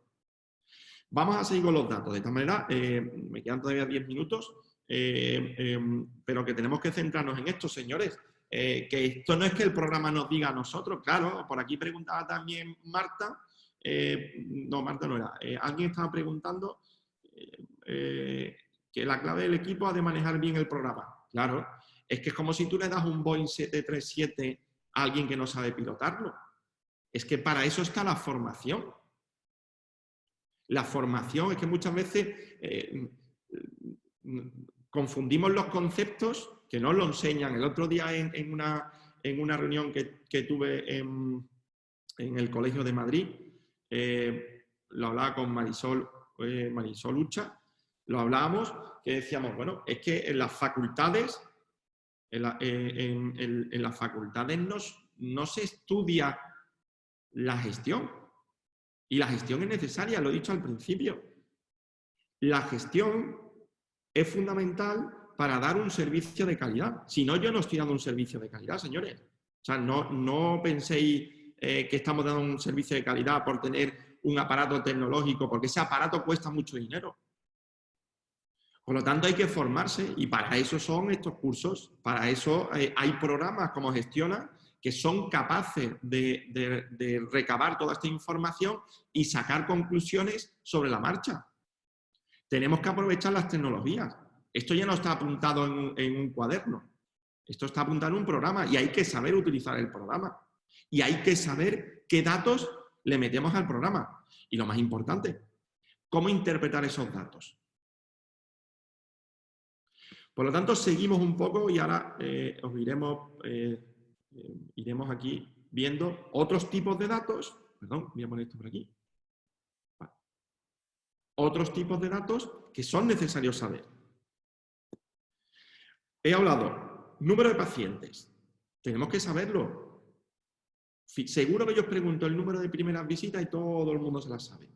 Vamos a seguir con los datos. De esta manera, me quedan todavía 10 minutos, pero que tenemos que centrarnos en esto, señores. Que esto no es que el programa nos diga a nosotros, claro. Por aquí preguntaba también Marta. No, Marta no era. Alguien estaba preguntando que la clave del equipo ha de manejar bien el programa. Claro, es que es como si tú le das un Boeing 737 a alguien que no sabe pilotarlo. Es que para eso está la formación. La formación es que muchas veces confundimos los conceptos que no lo enseñan. El otro día en una reunión que tuve en el Colegio de Madrid, lo hablaba con Marisol Ucha, lo hablábamos, que decíamos, bueno, es que en las facultades, en las facultades no se estudia la gestión. Y la gestión es necesaria, lo he dicho al principio. La gestión es fundamental para dar un servicio de calidad. Si no, yo no estoy dando un servicio de calidad, señores. O sea, no penséis que estamos dando un servicio de calidad por tener un aparato tecnológico, porque ese aparato cuesta mucho dinero. Por lo tanto, hay que formarse y para eso son estos cursos. Para eso hay programas como Gestiona que son capaces de recabar toda esta información y sacar conclusiones sobre la marcha. Tenemos que aprovechar las tecnologías. Esto ya no está apuntado en un cuaderno. Esto está apuntado en un programa y hay que saber utilizar el programa. Y hay que saber qué datos le metemos al programa. Y lo más importante, cómo interpretar esos datos. Por lo tanto, seguimos un poco y ahora os iremos aquí viendo otros tipos de datos. Perdón, voy a poner esto por aquí. Vale. Otros tipos de datos que son necesarios saber. He hablado, número de pacientes. Tenemos que saberlo. Seguro que yo os pregunto el número de primeras visitas y todo el mundo se las sabe.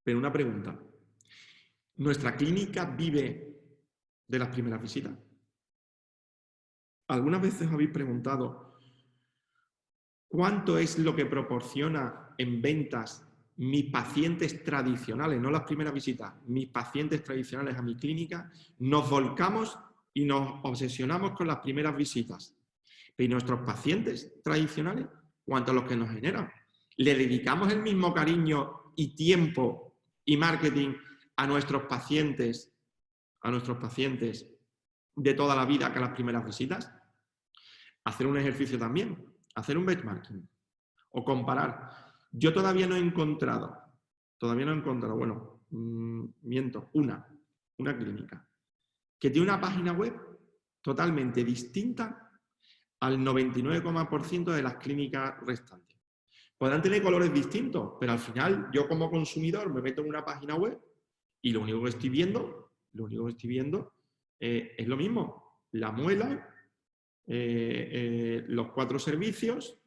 Pero una pregunta. ¿Nuestra clínica vive de las primeras visitas? ¿Algunas veces habéis preguntado cuánto es lo que proporciona en ventas mis pacientes tradicionales, no las primeras visitas, mis pacientes tradicionales a mi clínica? Nos volcamos y nos obsesionamos con las primeras visitas. ¿Y nuestros pacientes tradicionales, cuánto a los que nos generan? ¿Le dedicamos el mismo cariño y tiempo y marketing a nuestros pacientes de toda la vida que a las primeras visitas? Hacer un ejercicio también, hacer un benchmarking. o comparar. Yo todavía no he encontrado, bueno, miento, una clínica que tiene una página web totalmente distinta al 99,% de las clínicas restantes. Podrán tener colores distintos, pero al final yo como consumidor me meto en una página web y lo único que estoy viendo es lo mismo. La muela, los 4 servicios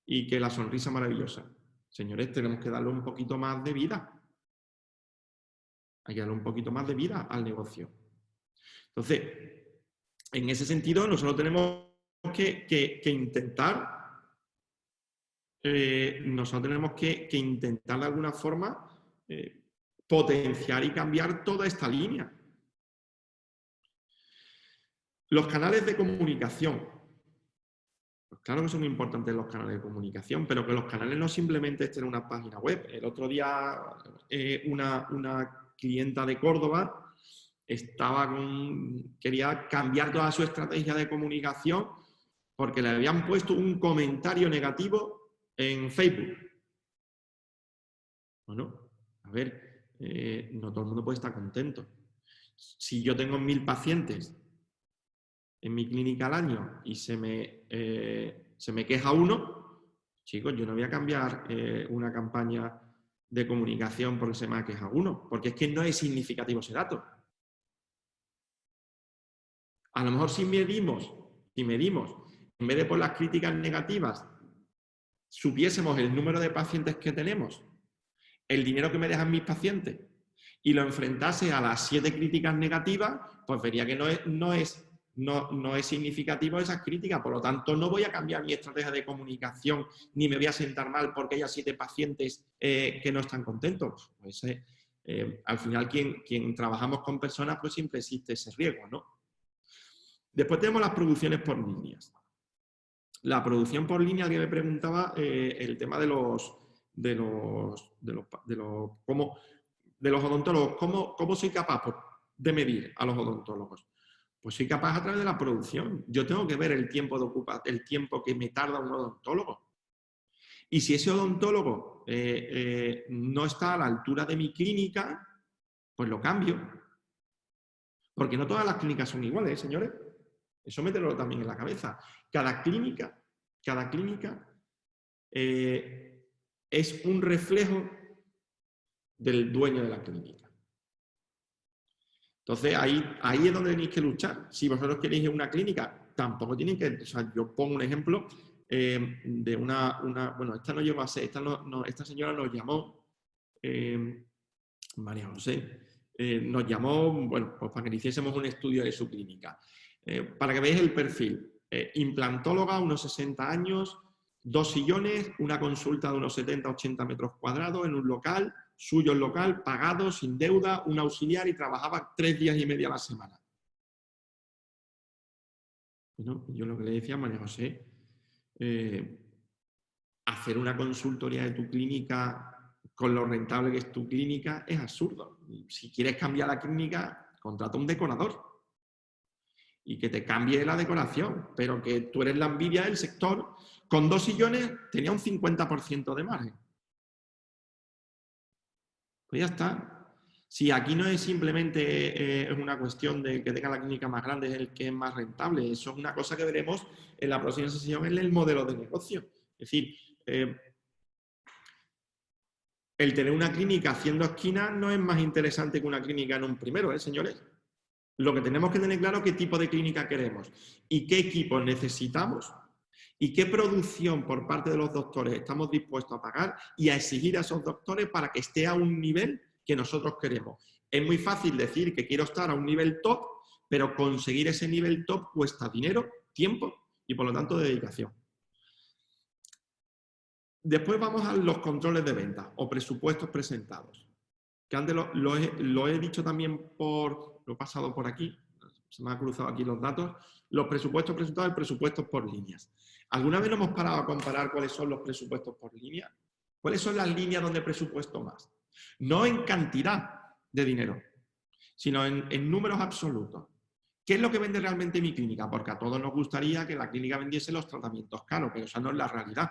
y que la sonrisa maravillosa. Señores, tenemos que darle un poquito más de vida. Hay que darle un poquito más de vida al negocio. Entonces, en ese sentido, nosotros tenemos que intentar de alguna forma potenciar y cambiar toda esta línea. Los canales de comunicación. Pues claro que son importantes los canales de comunicación, pero que los canales no simplemente estén en una página web. El otro día una clienta de Córdoba quería cambiar toda su estrategia de comunicación porque le habían puesto un comentario negativo en Facebook. Bueno, a ver, no todo el mundo puede estar contento. Si yo tengo 1000 pacientes en mi clínica al año y se me queja uno, chicos, yo no voy a cambiar una campaña de comunicación porque se me ha quejado uno, porque es que no es significativo ese dato. A lo mejor si medimos, en vez de por las críticas negativas, supiésemos el número de pacientes que tenemos, el dinero que me dejan mis pacientes, y lo enfrentase a las 7 críticas negativas, pues vería que no es significativo esas críticas. Por lo tanto, no voy a cambiar mi estrategia de comunicación, ni me voy a sentar mal porque haya 7 pacientes que no están contentos. Pues, al final, quien trabajamos con personas, pues siempre existe ese riesgo, ¿no? Después tenemos las producciones por líneas. La producción por línea, que me preguntaba, el tema de los odontólogos. ¿Cómo soy capaz de medir a los odontólogos? Pues soy capaz a través de la producción. Yo tengo que ver el tiempo que me tarda un odontólogo. Y si ese odontólogo no está a la altura de mi clínica, pues lo cambio. Porque no todas las clínicas son iguales, señores. Eso mételo también en la cabeza. Cada clínica es un reflejo del dueño de la clínica. Entonces, ahí es donde tenéis que luchar. Si vosotros queréis una clínica, tampoco tienen que... O sea, yo pongo un ejemplo de bueno, esta no llegó a ser, esta señora nos llamó, María José, nos llamó, bueno, pues para que le hiciésemos un estudio de su clínica. Para que veáis el perfil. Implantóloga, unos 60 años, 2 sillones, una consulta de unos 70-80 metros cuadrados en un local, suyo el local, pagado, sin deuda, un auxiliar y trabajaba 3 días y medio a la semana. Bueno, yo lo que le decía a María José, hacer una consultoría de tu clínica con lo rentable que es tu clínica es absurdo. Si quieres cambiar la clínica, contrata un decorador y que te cambie la decoración, pero que tú eres la envidia del sector. Con 2 sillones tenía un 50% de margen. Pues ya está. Si aquí no es simplemente una cuestión de que tenga la clínica más grande es el que es más rentable, eso es una cosa que veremos en la próxima sesión en el modelo de negocio. Es decir, el tener una clínica haciendo esquinas no es más interesante que una clínica en un primero, señores. Lo que tenemos que tener claro es qué tipo de clínica queremos y qué equipos necesitamos y qué producción por parte de los doctores estamos dispuestos a pagar y a exigir a esos doctores para que esté a un nivel que nosotros queremos. Es muy fácil decir que quiero estar a un nivel top, pero conseguir ese nivel top cuesta dinero, tiempo y por lo tanto dedicación. Después vamos a los controles de venta o presupuestos presentados. Que antes lo he dicho también lo he pasado por aquí, se me han cruzado aquí los datos, los presupuestos presentados y presupuestos por líneas. ¿Alguna vez nos hemos parado a comparar cuáles son los presupuestos por línea? ¿Cuáles son las líneas donde presupuesto más? No en cantidad de dinero, sino en números absolutos. ¿Qué es lo que vende realmente mi clínica? Porque a todos nos gustaría que la clínica vendiese los tratamientos caros, pero esa no es la realidad.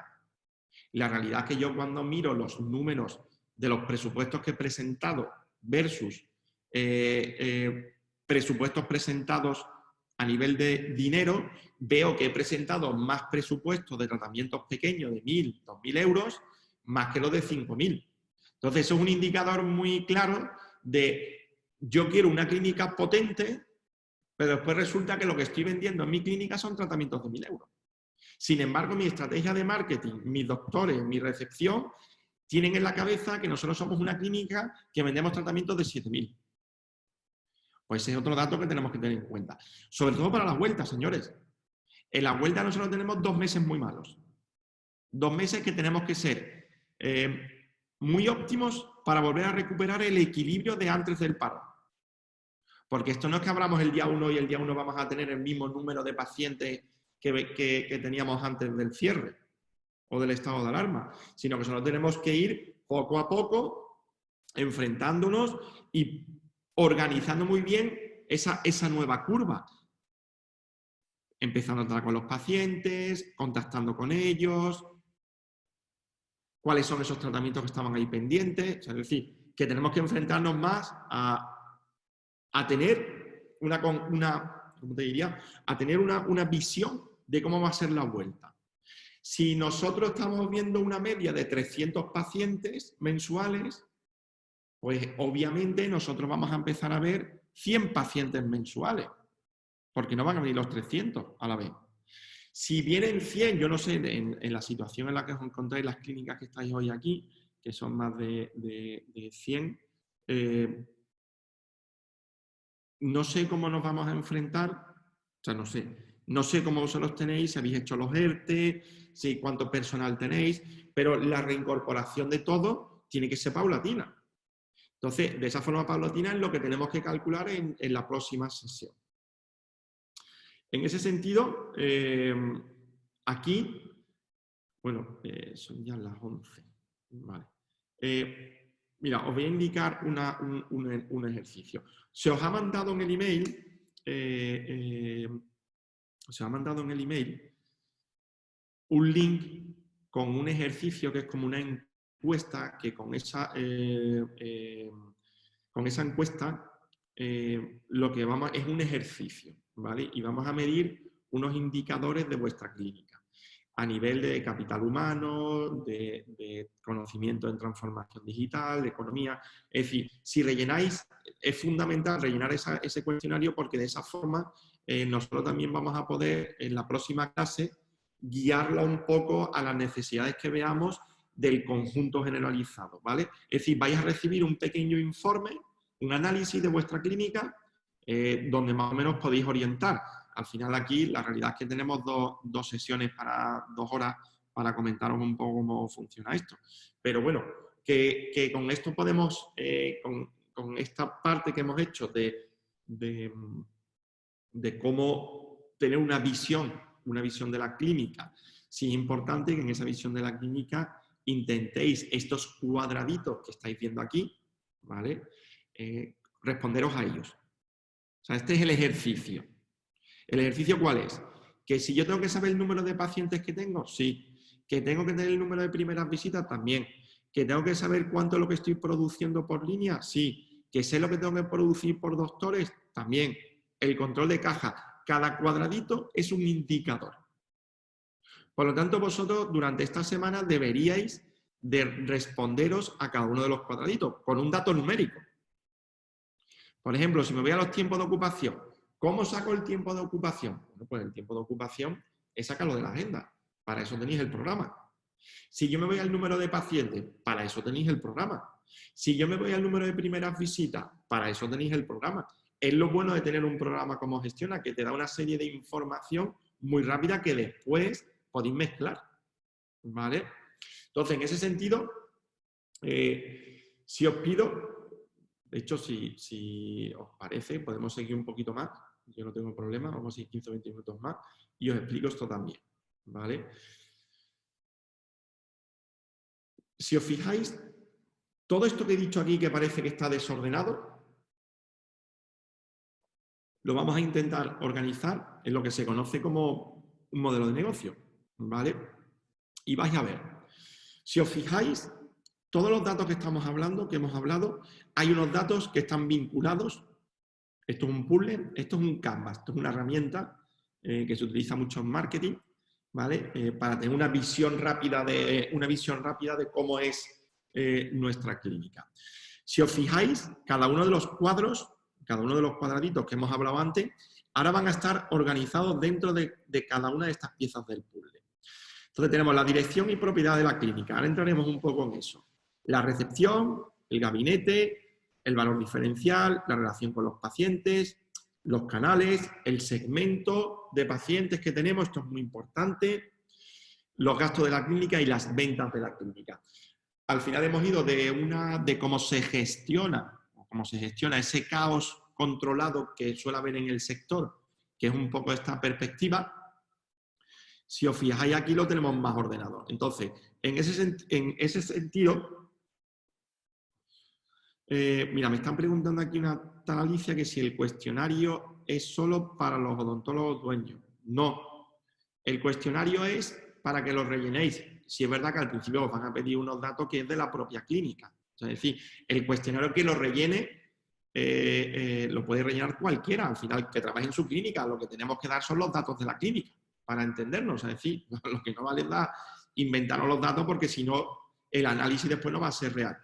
La realidad es que yo cuando miro los números de los presupuestos que he presentado versus presupuestos presentados a nivel de dinero, veo que he presentado más presupuestos de tratamientos pequeños de 1.000, 2.000 euros, más que los de 5.000. Entonces, eso es un indicador muy claro de yo quiero una clínica potente, pero después resulta que lo que estoy vendiendo en mi clínica son tratamientos de 1.000 euros. Sin embargo, mi estrategia de marketing, mis doctores, mi recepción, tienen en la cabeza que nosotros somos una clínica que vendemos tratamientos de 7.000. Pues ese es otro dato que tenemos que tener en cuenta. Sobre todo para la vuelta, señores. En la vuelta nosotros tenemos 2 meses muy malos. 2 meses que tenemos que ser muy óptimos para volver a recuperar el equilibrio de antes del paro. Porque esto no es que abramos el día 1 y el día 1 vamos a tener el mismo número de pacientes que teníamos antes del cierre o del estado de alarma, sino que solo tenemos que ir poco a poco enfrentándonos y organizando muy bien esa nueva curva. Empezando a tratar con los pacientes, contactando con ellos, cuáles son esos tratamientos que estaban ahí pendientes. O sea, es decir, que tenemos que enfrentarnos más a tener ¿cómo te diría? A tener una visión de cómo va a ser la vuelta. Si nosotros estamos viendo una media de 300 pacientes mensuales, pues obviamente nosotros vamos a empezar a ver 100 pacientes mensuales, porque no van a venir los 300 a la vez. Si vienen 100, yo no sé, en la situación en la que os encontráis las clínicas que estáis hoy aquí, que son más de 100, no sé cómo nos vamos a enfrentar, o sea, no sé cómo vosotros tenéis, si habéis hecho los ERTE, si cuánto personal tenéis, pero la reincorporación de todo tiene que ser paulatina. Entonces, de esa forma paulatina es lo que tenemos que calcular en la próxima sesión. En ese sentido, aquí, bueno, son ya las 11. Vale. Mira, os voy a indicar un ejercicio. Se os ha mandado en el email, un link con un ejercicio que es como una encuesta, que con esa encuesta lo que vamos es un ejercicio, ¿vale? Y vamos a medir unos indicadores de vuestra clínica a nivel de capital humano, de conocimiento en transformación digital, de economía. Es decir, si rellenáis, es fundamental rellenar ese cuestionario porque de esa forma nosotros también vamos a poder en la próxima clase guiarla un poco a las necesidades que veamos del conjunto generalizado, ¿vale? Es decir, vais a recibir un pequeño informe, un análisis de vuestra clínica, donde más o menos podéis orientar. Al final aquí la realidad es que tenemos dos sesiones para 2 horas para comentaros un poco cómo funciona esto. Pero bueno, que con esto podemos, con esta parte que hemos hecho de cómo tener una visión de la clínica, sí es importante que en esa visión de la clínica intentéis estos cuadraditos que estáis viendo aquí, ¿vale? Responderos a ellos. O sea, este es el ejercicio. ¿El ejercicio cuál es? Que si yo tengo que saber el número de pacientes que tengo, sí. Que tengo que tener el número de primeras visitas, también. Que tengo que saber cuánto es lo que estoy produciendo por línea, sí. Que sé lo que tengo que producir por doctores, también. El control de caja. Cada cuadradito es un indicador. Por lo tanto, vosotros durante esta semana deberíais de responderos a cada uno de los cuadraditos con un dato numérico. Por ejemplo, si me voy a los tiempos de ocupación, ¿cómo saco el tiempo de ocupación? Bueno, pues el tiempo de ocupación es sacarlo de la agenda. Para eso tenéis el programa. Si yo me voy al número de pacientes, para eso tenéis el programa. Si yo me voy al número de primeras visitas, para eso tenéis el programa. Es lo bueno de tener un programa como Gestiona, que te da una serie de información muy rápida que después podéis mezclar, ¿vale? Entonces, en ese sentido, si os pido, de hecho, si os parece, podemos seguir un poquito más, yo no tengo problema, vamos a seguir 15 o 20 minutos más y os explico esto también, ¿vale? Si os fijáis, todo esto que he dicho aquí que parece que está desordenado, lo vamos a intentar organizar en lo que se conoce como un modelo de negocio, ¿vale? Y vais a ver. Si os fijáis, todos los datos que estamos hablando, que hemos hablado, hay unos datos que están vinculados. Esto es un puzzle, esto es un Canvas, esto es una herramienta que se utiliza mucho en marketing, ¿vale? Para tener una visión rápida de cómo es nuestra clínica. Si os fijáis, cada uno de los cuadros, cada uno de los cuadraditos que hemos hablado antes, ahora van a estar organizados dentro de cada una de estas piezas del puzzle. Entonces tenemos la dirección y propiedad de la clínica. Ahora entraremos un poco en eso. La recepción, el gabinete, el valor diferencial, la relación con los pacientes, los canales, el segmento de pacientes que tenemos, esto es muy importante, los gastos de la clínica y las ventas de la clínica. Al final hemos ido de cómo se gestiona ese caos controlado que suele haber en el sector, que es un poco esta perspectiva. Si os fijáis aquí lo tenemos más ordenado. Entonces, en ese sentido, mira, me están preguntando aquí una tal Alicia que si el cuestionario es solo para los odontólogos dueños. No, el cuestionario es para que lo rellenéis. Si es verdad que al principio os van a pedir unos datos que es de la propia clínica. O sea, es decir, el cuestionario que lo rellene lo puede rellenar cualquiera. Al final, que trabaje en su clínica, lo que tenemos que dar son los datos de la clínica para entendernos. Es decir, lo que no vale es inventarnos los datos porque si no, el análisis después no va a ser real.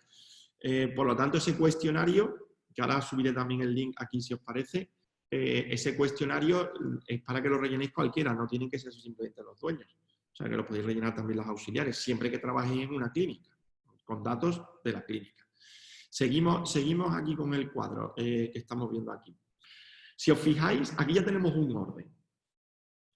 Por lo tanto, ese cuestionario, que ahora subiré también el link aquí si os parece, ese cuestionario es para que lo rellenéis cualquiera, no tienen que ser simplemente los dueños. O sea, que lo podéis rellenar también los auxiliares, siempre que trabajéis en una clínica, con datos de la clínica. Seguimos aquí con el cuadro que estamos viendo aquí. Si os fijáis, aquí ya tenemos un orden.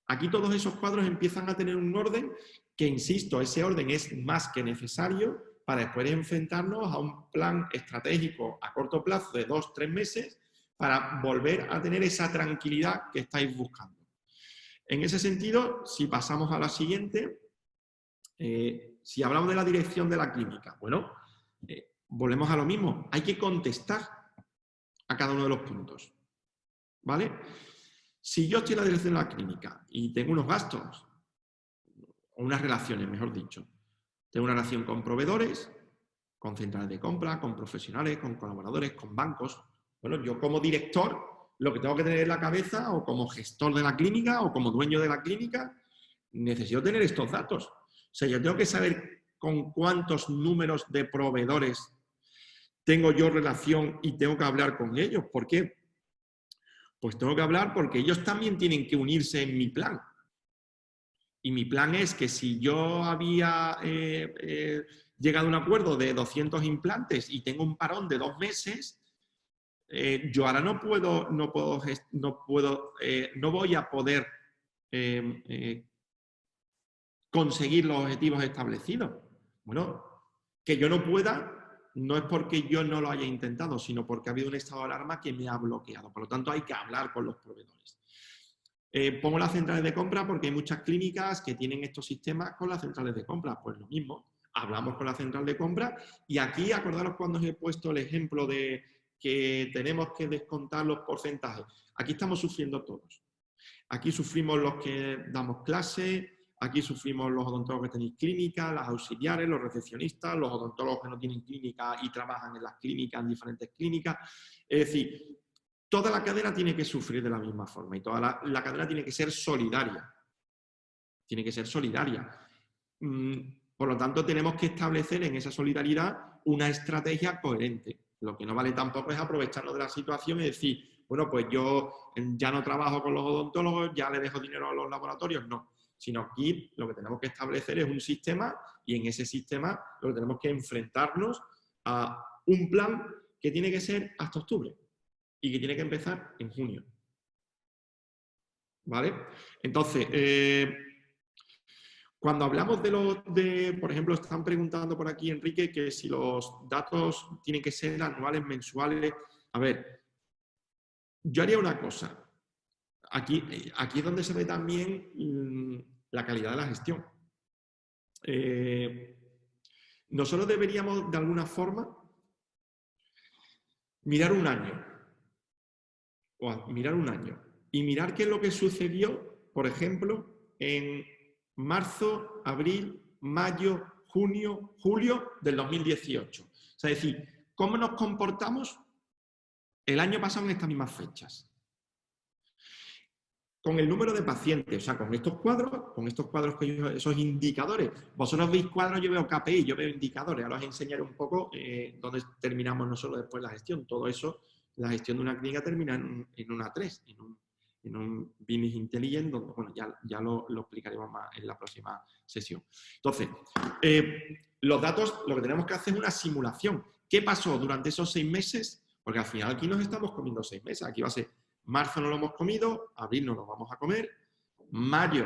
Aquí todos esos cuadros empiezan a tener un orden que, insisto, ese orden es más que necesario para después enfrentarnos a un plan estratégico a corto plazo de 2-3 meses para volver a tener esa tranquilidad que estáis buscando. En ese sentido, si pasamos a la siguiente, si hablamos de la dirección de la clínica, bueno, volvemos a lo mismo, hay que contestar a cada uno de los puntos, ¿vale? Si yo estoy en la dirección de la clínica y tengo unos gastos, o unas relaciones, mejor dicho, tengo una relación con proveedores, con centrales de compra, con profesionales, con colaboradores, con bancos. Bueno, yo como director, lo que tengo que tener en la cabeza, o como gestor de la clínica, o como dueño de la clínica, necesito tener estos datos. O sea, yo tengo que saber con cuántos números de proveedores tengo yo relación y tengo que hablar con ellos. ¿Por qué? Pues tengo que hablar porque ellos también tienen que unirse en mi plan. Y mi plan es que si yo había llegado a un acuerdo de 200 implantes y tengo un parón de 2 meses, yo ahora no voy a poder conseguir los objetivos establecidos. Bueno, que yo no pueda no es porque yo no lo haya intentado, sino porque ha habido un estado de alarma que me ha bloqueado. Por lo tanto, hay que hablar con los proveedores. Pongo las centrales de compra porque hay muchas clínicas que tienen estos sistemas con las centrales de compra. Pues lo mismo, hablamos con la central de compra y aquí, acordaros cuando os he puesto el ejemplo de que tenemos que descontar los porcentajes. Aquí estamos sufriendo todos. Aquí sufrimos los que damos clase, aquí sufrimos los odontólogos que tenéis clínica, las auxiliares, los recepcionistas, los odontólogos que no tienen clínica y trabajan en las clínicas, en diferentes clínicas. Es decir, toda la cadena tiene que sufrir de la misma forma y toda la cadena tiene que ser solidaria. Tiene que ser solidaria. Por lo tanto, tenemos que establecer en esa solidaridad una estrategia coherente. Lo que no vale tampoco es aprovecharnos de la situación y decir, bueno, pues yo ya no trabajo con los odontólogos, ya le dejo dinero a los laboratorios. No, sino aquí lo que tenemos que establecer es un sistema y en ese sistema lo que tenemos que enfrentarnos a un plan que tiene que ser hasta octubre y que tiene que empezar en junio. ¿Vale? Entonces, cuando hablamos por ejemplo, están preguntando por aquí, Enrique, que si los datos tienen que ser anuales, mensuales. A ver, yo haría una cosa. Aquí es donde se ve también la calidad de la gestión. Nosotros deberíamos, de alguna forma, mirar un año. Y mirar qué es lo que sucedió, por ejemplo, en marzo, abril, mayo, julio del 2018. O sea, es decir, cómo nos comportamos el año pasado en estas mismas fechas. Con el número de pacientes, o sea, con estos cuadros que esos indicadores. Vosotros veis cuadros, yo veo KPI, yo veo indicadores. Ahora os enseñaré un poco dónde terminamos nosotros después la gestión. Todo eso, la gestión de una clínica termina en una 3, en un Business Intelligence, donde, bueno, ya lo explicaremos más en la próxima sesión. Entonces, los datos, lo que tenemos que hacer es una simulación. ¿Qué pasó durante esos 6 meses? Porque al final aquí nos estamos comiendo 6 meses. Aquí va a ser marzo no lo hemos comido, abril no lo vamos a comer, mayo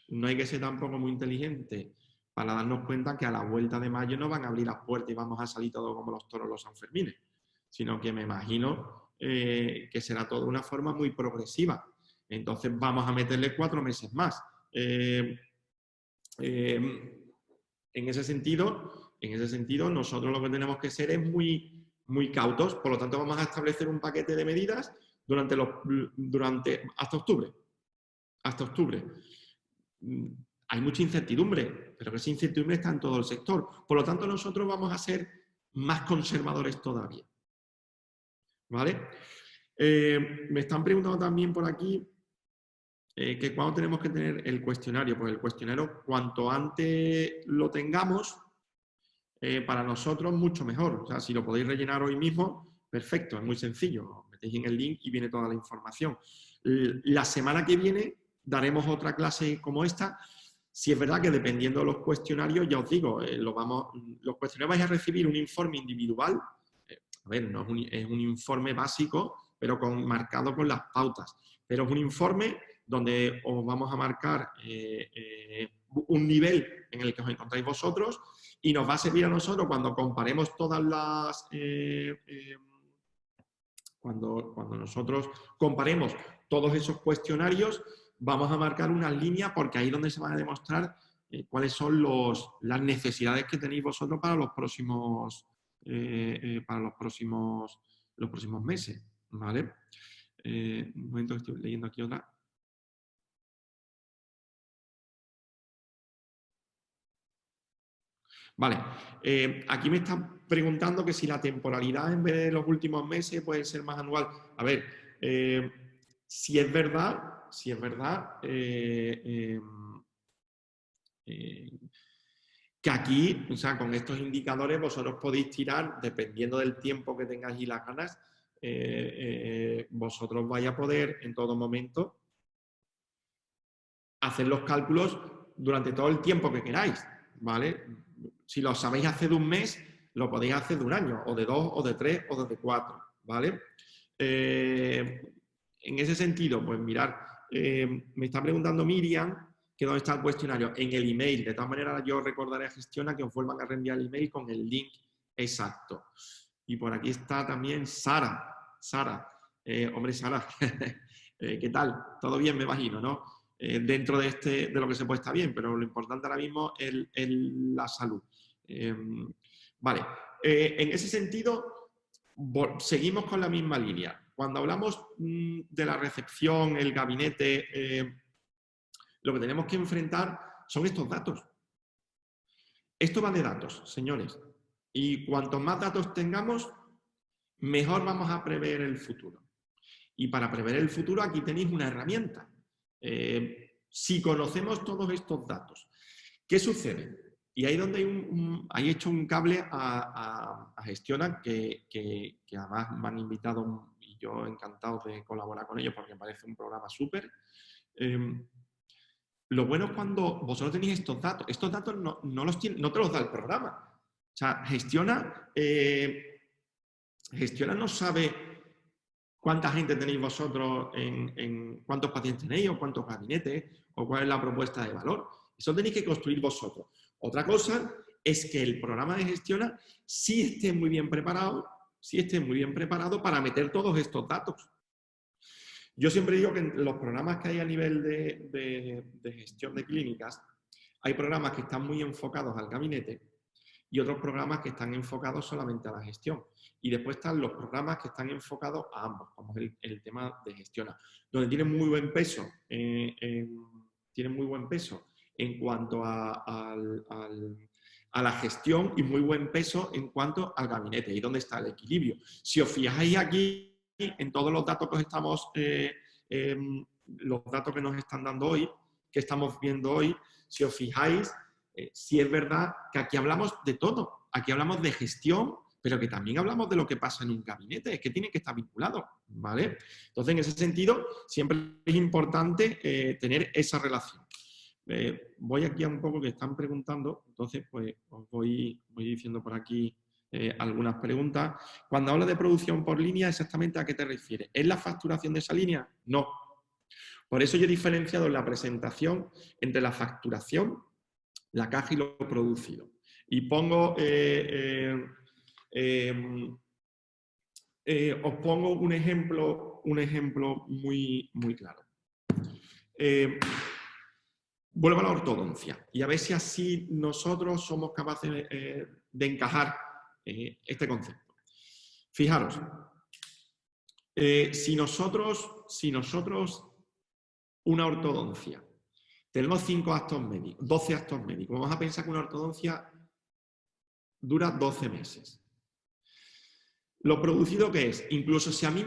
no hay que ser tampoco muy inteligente para darnos cuenta que a la vuelta de mayo no van a abrir las puertas y vamos a salir todos como los toros los Sanfermines, sino que me imagino que será todo de una forma muy progresiva. Entonces vamos a meterle 4 meses más. En ese sentido, nosotros lo que tenemos que ser es muy cautos, por lo tanto vamos a establecer un paquete de medidas hasta octubre. Hasta octubre. Hay mucha incertidumbre, pero esa incertidumbre está en todo el sector. Por lo tanto, nosotros vamos a ser más conservadores todavía. ¿Vale? Me están preguntando también por aquí que cuándo tenemos que tener el cuestionario. Pues el cuestionario, cuanto antes lo tengamos, para nosotros mucho mejor. O sea, si lo podéis rellenar hoy mismo, perfecto, es muy sencillo. Metéis en el link y viene toda la información. La semana que viene daremos otra clase como esta. Si es verdad que dependiendo de los cuestionarios, ya os digo, los cuestionarios vais a recibir un informe individual. A ver, no es un informe básico, pero marcado con las pautas. Pero es un informe donde os vamos a marcar un nivel en el que os encontráis vosotros y nos va a servir a nosotros cuando comparemos todas las... cuando nosotros comparemos todos esos cuestionarios, vamos a marcar unas líneas porque ahí es donde se van a demostrar cuáles son las necesidades que tenéis vosotros para los próximos meses, ¿vale? Un momento que estoy leyendo aquí otra. Vale, aquí me están preguntando que si la temporalidad en vez de los últimos meses puede ser más anual. A ver, si es verdad, que aquí, o sea, con estos indicadores vosotros podéis tirar, dependiendo del tiempo que tengáis y las ganas, vosotros vais a poder en todo momento hacer los cálculos durante todo el tiempo que queráis, ¿vale? Si lo sabéis hacer de un mes, lo podéis hacer de un año, o de 2, o de 3, o de 4, ¿vale? En ese sentido, pues mirad, me está preguntando Miriam que dónde está el cuestionario. En el email. De todas maneras, yo recordaré a Gestiona que os vuelvan a reenviar el email con el link exacto. Y por aquí está también Sara. Hombre, Sara, ¿qué tal? Todo bien, me imagino, ¿no? Dentro de lo que se puede estar bien, pero lo importante ahora mismo es la salud. Vale, en ese sentido, seguimos con la misma línea. Cuando hablamos de la recepción, el gabinete, lo que tenemos que enfrentar son estos datos. Esto va de datos, señores. Y cuanto más datos tengamos, mejor vamos a prever el futuro. Y para prever el futuro, aquí tenéis una herramienta. Si conocemos todos estos datos, ¿qué sucede? Y ahí es donde hay hecho un cable a Gestiona, que además me han invitado y yo encantado de colaborar con ellos porque me parece un programa súper. Lo bueno es cuando vosotros tenéis estos datos no te los da el programa. O sea, Gestiona no sabe cuánta gente tenéis vosotros, cuántos pacientes tenéis, o cuántos gabinetes, o cuál es la propuesta de valor. Eso tenéis que construir vosotros. Otra cosa es que el programa de Gestiona sí esté muy bien preparado para meter todos estos datos. Yo siempre digo que en los programas que hay a nivel de gestión de clínicas, hay programas que están muy enfocados al gabinete y otros programas que están enfocados solamente a la gestión. Y después están los programas que están enfocados a ambos, como es el tema de Gestiona, donde tienen muy buen peso, en cuanto a la gestión y muy buen peso en cuanto al gabinete. ¿Y dónde está el equilibrio? Si os fijáis aquí, en todos los datos que os estamos, los datos que nos están dando hoy, que estamos viendo hoy, si os fijáis, sí es verdad que aquí hablamos de todo. Aquí hablamos de gestión, pero que también hablamos de lo que pasa en un gabinete, es que tiene que estar vinculado, ¿vale? Entonces, en ese sentido, siempre es importante tener esa relación. Voy aquí a un poco que están preguntando, entonces pues os voy diciendo por aquí algunas preguntas. Cuando hablo de producción por línea, ¿exactamente a qué te refieres? ¿Es la facturación de esa línea? No. Por eso yo he diferenciado en la presentación entre la facturación, la caja y lo producido. Y pongo, os pongo un ejemplo muy claro. Vuelvo a la ortodoncia y a ver si así nosotros somos capaces de encajar este concepto. Fijaros, si nosotros una ortodoncia tenemos 5 actos médicos, 12 actos médicos, vamos a pensar que una ortodoncia dura 12 meses. Lo producido que es, incluso si a mí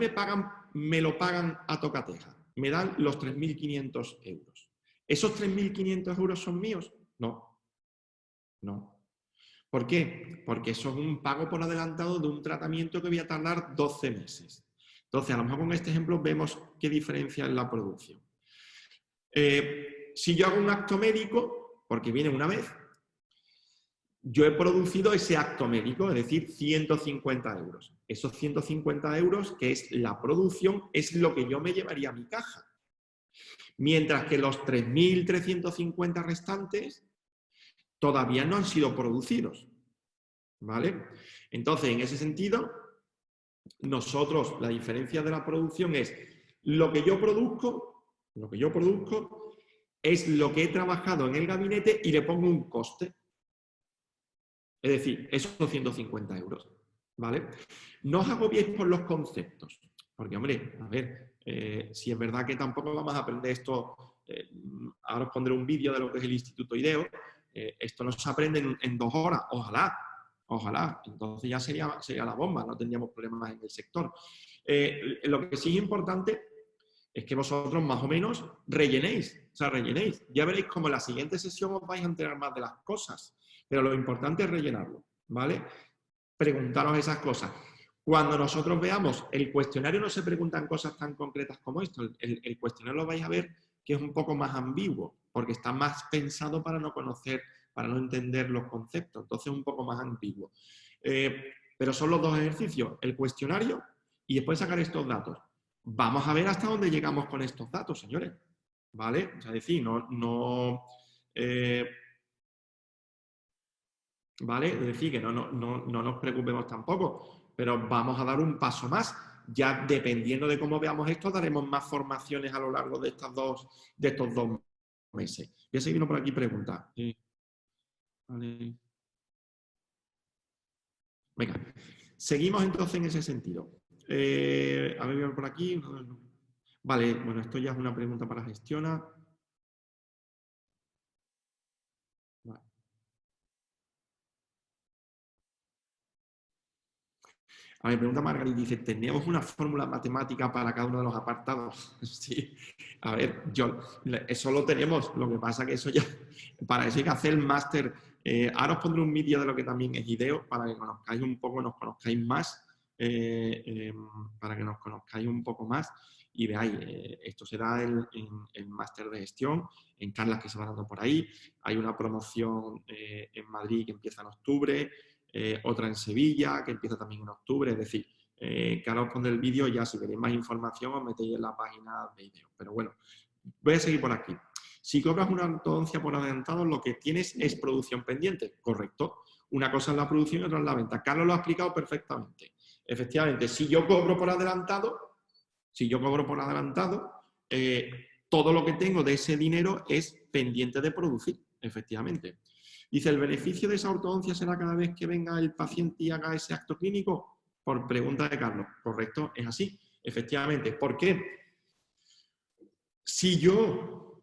me lo pagan a tocateja, me dan los 3.500 euros. ¿Esos 3.500 euros son míos? No. No. ¿Por qué? Porque eso es un pago por adelantado de un tratamiento que voy a tardar 12 meses. Entonces, a lo mejor con este ejemplo vemos qué diferencia en la producción. Si yo hago un acto médico, porque viene una vez, yo he producido ese acto médico, es decir, 150 euros. Esos 150 euros, que es la producción, es lo que yo me llevaría a mi caja. Mientras que los 3.350 restantes todavía no han sido producidos. ¿Vale? Entonces, en ese sentido, nosotros, la diferencia de la producción es lo que yo produzco es lo que he trabajado en el gabinete y le pongo un coste. Es decir, esos 150 euros. ¿Vale? No os agobiéis por los conceptos, porque, hombre, a ver, si es verdad que tampoco vamos a aprender esto, ahora os pondré un vídeo de lo que es el Instituto IDEO, esto no se aprende en 2 horas, ojalá, entonces ya sería la bomba, no tendríamos problemas en el sector. Lo que sí es importante es que vosotros más o menos rellenéis. Ya veréis cómo en la siguiente sesión os vais a enterar más de las cosas, pero lo importante es rellenarlo, ¿vale? Preguntaros esas cosas. Cuando nosotros veamos el cuestionario, no se preguntan cosas tan concretas como esto. El cuestionario lo vais a ver que es un poco más ambiguo, porque está más pensado para no conocer, para no entender los conceptos. Entonces es un poco más ambiguo. Pero son los 2 ejercicios, el cuestionario y después sacar estos datos. Vamos a ver hasta dónde llegamos con estos datos, señores. ¿Vale? O sea, es decir, ¿vale? Es decir, que no nos preocupemos tampoco, pero vamos a dar un paso más. Ya dependiendo de cómo veamos esto, daremos más formaciones a lo largo de estos 2 meses. Voy a seguir por aquí preguntas. Vale. Venga, seguimos entonces en ese sentido. A ver, por aquí. Vale, bueno, esto ya es una pregunta para Gestiona. Vale. A ver, pregunta Margarita, dice, ¿tenemos una fórmula matemática para cada uno de los apartados? Sí, a ver, eso lo tenemos, lo que pasa que eso ya, para eso hay que hacer el máster. Ahora os pondré un vídeo de lo que también es IDEO, para que conozcáis un poco, nos conozcáis más, para que nos conozcáis un poco más y veáis, esto se da en máster de gestión, en charlas que se van dando por ahí, hay una promoción en Madrid que empieza en octubre, otra en Sevilla, que empieza también en octubre, es decir, que ahora os pondré el vídeo, ya si queréis más información os metéis en la página de IDEO. Pero bueno, voy a seguir por aquí. Si cobras una ortodoncia por adelantado, lo que tienes es producción pendiente, correcto. Una cosa es la producción y otra es la venta. Carlos lo ha explicado perfectamente. Efectivamente, si yo cobro por adelantado, todo lo que tengo de ese dinero es pendiente de producir, efectivamente. Dice, ¿el beneficio de esa ortodoncia será cada vez que venga el paciente y haga ese acto clínico? Por pregunta de Carlos. Correcto, es así. Efectivamente. ¿Por qué?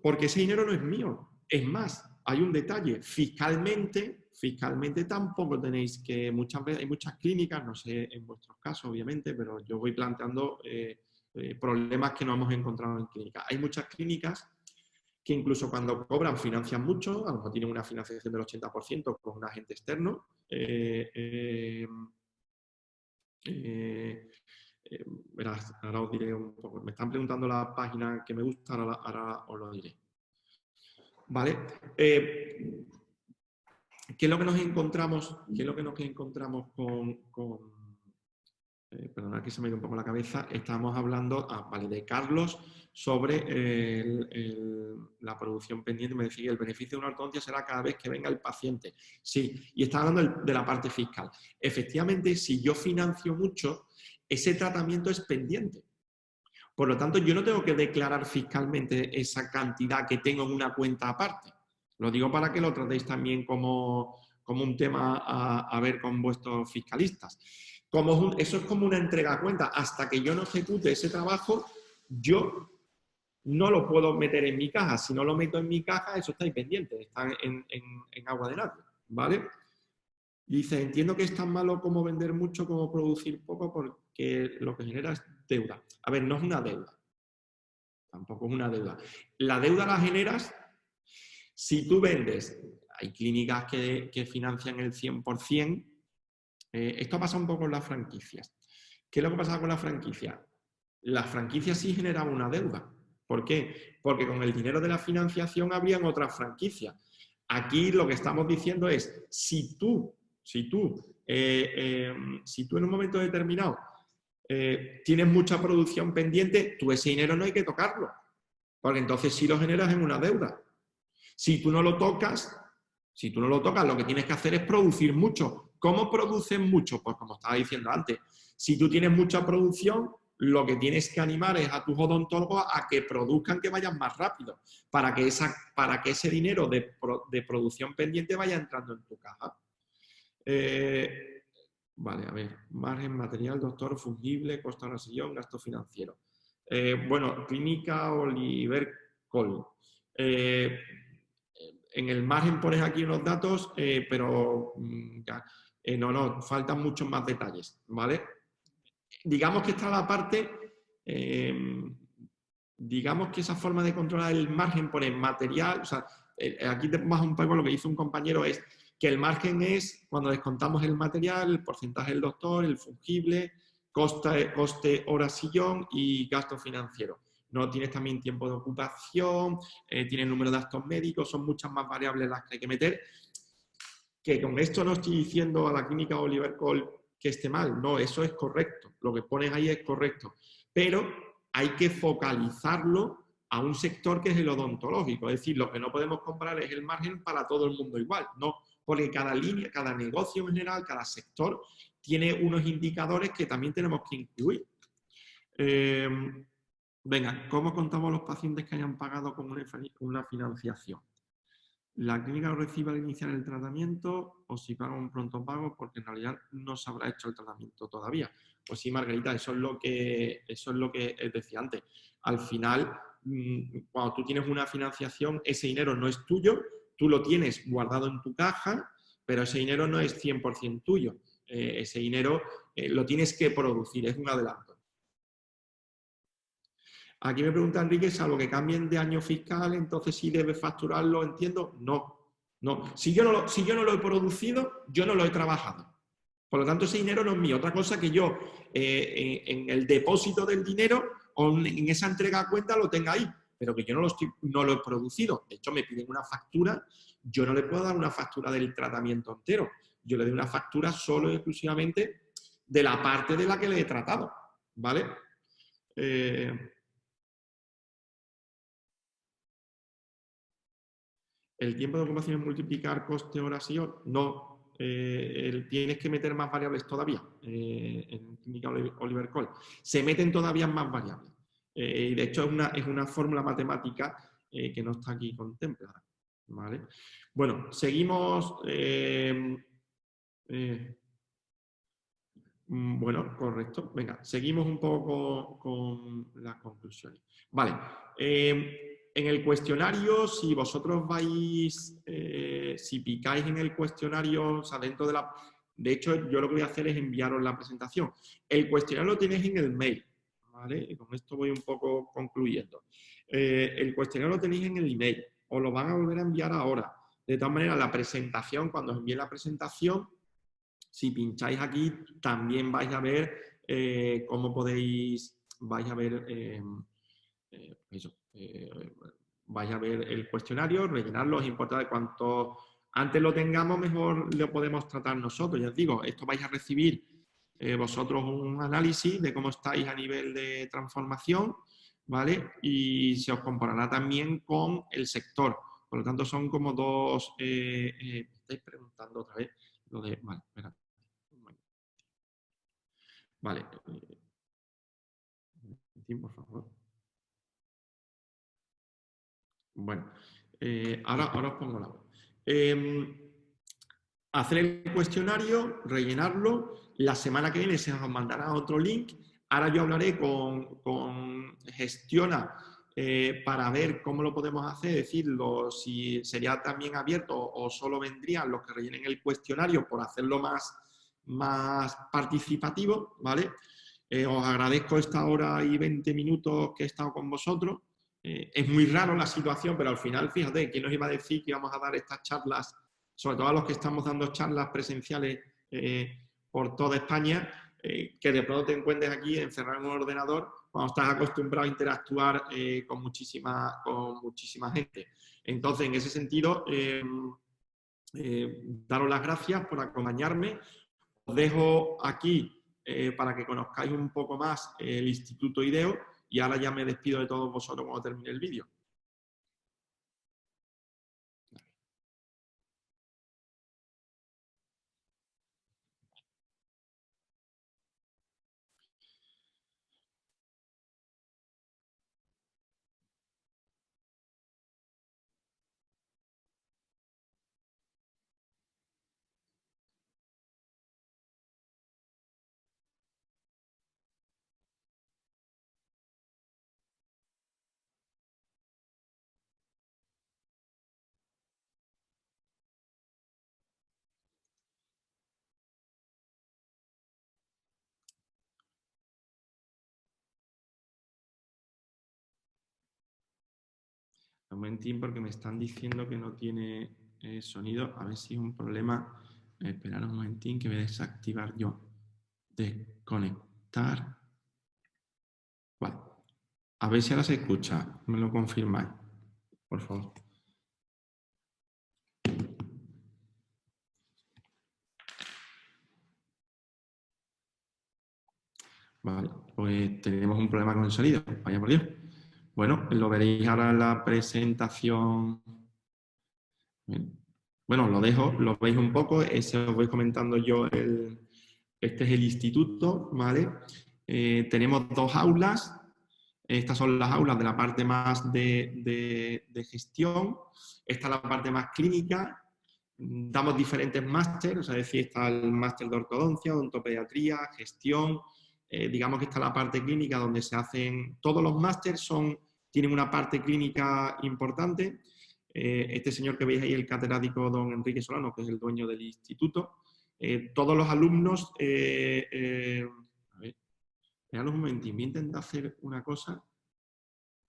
Porque ese dinero no es mío. Es más, hay un detalle. Fiscalmente tampoco tenéis que, muchas veces, hay muchas clínicas, no sé en vuestros casos obviamente, pero yo voy planteando problemas que no hemos encontrado en clínicas. Hay muchas clínicas que incluso cuando cobran financian mucho, a lo mejor tienen una financiación del 80% con un agente externo. Verás, ahora os diré un poco. Me están preguntando la página que me gusta, ahora os lo diré. ¿Vale? ¿Qué es lo que nos encontramos? ¿Qué es lo que nos encontramos perdonad que se me ha ido un poco la cabeza? Estamos hablando vale, de Carlos sobre la producción pendiente. Me decía que el beneficio de una ortodoncia será cada vez que venga el paciente. Sí, y está hablando de la parte fiscal. Efectivamente, si yo financio mucho, ese tratamiento es pendiente. Por lo tanto, yo no tengo que declarar fiscalmente esa cantidad que tengo en una cuenta aparte. Lo digo para que lo tratéis también como un tema a ver con vuestros fiscalistas. Eso es como una entrega a cuenta. Hasta que yo no ejecute ese trabajo, yo no lo puedo meter en mi caja. Si no lo meto en mi caja, eso está ahí pendiente, está en agua de nadie, ¿vale? Dice, entiendo que es tan malo como vender mucho como producir poco porque lo que genera es deuda. A ver, no es una deuda. Tampoco es una deuda. La deuda la generas si tú vendes. Hay clínicas que financian el 100%. Esto pasa un poco en las franquicias. ¿Qué es lo que pasa con la franquicia? La franquicia sí generaba una deuda. ¿Por qué? Porque con el dinero de la financiación habrían otras franquicias. Aquí lo que estamos diciendo es, si tú en un momento determinado tienes mucha producción pendiente, tú ese dinero no hay que tocarlo, porque entonces sí lo generas en una deuda. Si tú no lo tocas, lo que tienes que hacer es producir mucho. ¿Cómo produces mucho? Pues como estaba diciendo antes, si tú tienes mucha producción, lo que tienes que animar es a tus odontólogos a que produzcan, que vayan más rápido, para que ese dinero de producción pendiente vaya entrando en tu caja. Vale, a ver, margen material, doctor, fungible, costo de la sillón, gasto financiero. Bueno, clínica Oliver Col. En el margen pones aquí unos datos, pero no, faltan muchos más detalles, ¿vale? Digamos que está la parte, digamos que esa forma de controlar el margen por el material, o sea, aquí te vas un poco lo que hizo un compañero es que el margen es cuando descontamos el material, el porcentaje del doctor, el fungible, coste hora sillón y gasto financiero. No tienes también tiempo de ocupación, tienes número de actos médicos, son muchas más variables las que hay que meter. Que con esto no estoy diciendo a la clínica Oliver Cole que esté mal, no, eso es correcto, lo que pones ahí es correcto, pero hay que focalizarlo a un sector que es el odontológico, es decir, lo que no podemos comprar es el margen para todo el mundo igual, no, porque cada línea, cada negocio en general, cada sector tiene unos indicadores que también tenemos que incluir. Venga, ¿cómo contamos los pacientes que hayan pagado con una financiación? La clínica lo recibe al iniciar el tratamiento o si paga un pronto pago porque en realidad no se habrá hecho el tratamiento todavía. Pues sí, Margarita, eso es lo que decía antes. Al final, cuando tú tienes una financiación, ese dinero no es tuyo, tú lo tienes guardado en tu caja, pero ese dinero no es 100% tuyo. Ese dinero lo tienes que producir, es un adelanto. Aquí me pregunta Enrique, salvo que cambien de año fiscal, entonces sí debe facturarlo, entiendo. No. Si yo no lo he producido, yo no lo he trabajado. Por lo tanto, ese dinero no es mío. Otra cosa que yo en el depósito del dinero o en esa entrega a cuenta lo tenga ahí, pero que yo no lo he producido. De hecho, me piden una factura. Yo no le puedo dar una factura del tratamiento entero. Yo le doy una factura solo y exclusivamente de la parte de la que le he tratado. ¿Vale? ¿El tiempo de ocupación es multiplicar coste horas y horas? No. Tienes que meter más variables todavía en clínica Oliver Cole. Se meten todavía más variables. Y de hecho es una fórmula matemática que no está aquí contemplada. ¿Vale? Bueno, seguimos. Bueno, correcto. Venga, seguimos un poco con las conclusiones. Vale. En el cuestionario, si vosotros vais, si picáis en el cuestionario, o sea, dentro de la... De hecho, yo lo que voy a hacer es enviaros la presentación. El cuestionario lo tenéis en el mail, ¿vale? Y con esto voy un poco concluyendo. El cuestionario lo tenéis en el email, os lo van a volver a enviar ahora. De todas maneras, la presentación, cuando os envíe la presentación, si pincháis aquí, también vais a ver cómo podéis, vais a ver vais a ver el cuestionario, rellenarlo, es importante. Cuanto antes lo tengamos, mejor lo podemos tratar nosotros. Ya os digo, esto vais a recibir vosotros un análisis de cómo estáis a nivel de transformación, ¿vale? Y se os comparará también con el sector. Por lo tanto, son como dos... me estáis preguntando otra vez lo de... Vale, espera. Vale. Por favor. Bueno, ahora os pongo la voz. Hacer el cuestionario, rellenarlo. La semana que viene se os mandará otro link. Ahora yo hablaré con Gestiona para ver cómo lo podemos hacer, decirlo, si sería también abierto o solo vendrían los que rellenen el cuestionario por hacerlo más participativo, ¿vale? Os agradezco esta hora y 20 minutos que he estado con vosotros. Es muy raro la situación, pero al final, fíjate, ¿quién nos iba a decir que íbamos a dar estas charlas, sobre todo a los que estamos dando charlas presenciales por toda España, que de pronto te encuentres aquí encerrado en un ordenador cuando estás acostumbrado a interactuar con muchísima gente? Entonces, en ese sentido, daros las gracias por acompañarme. Os dejo aquí para que conozcáis un poco más el Instituto IDEO y ahora ya me despido de todos vosotros cuando termine el vídeo. Un momentín porque me están diciendo que no tiene sonido. A ver si es un problema. Esperad un momentín que voy a desactivar yo. Desconectar. Vale. A ver si ahora se escucha. Me lo confirmáis, por favor. Vale, pues tenemos un problema con el sonido. Vaya por Dios. Bueno, lo veréis ahora en la presentación. Bueno, lo dejo, lo veis un poco, ese os voy comentando yo. Este es el instituto, ¿vale? Tenemos dos aulas. Estas son las aulas de la parte más de gestión. Esta es la parte más clínica. Damos diferentes másteres, o sea, es decir, está el máster de ortodoncia, odontopediatría, gestión. Digamos que está la parte clínica donde se hacen... Todos los másteres tienen una parte clínica importante. Este señor que veis ahí, el catedrático don Enrique Solano, que es el dueño del instituto. Todos los alumnos... a ver, esperad un momentín, voy a intentar hacer una cosa.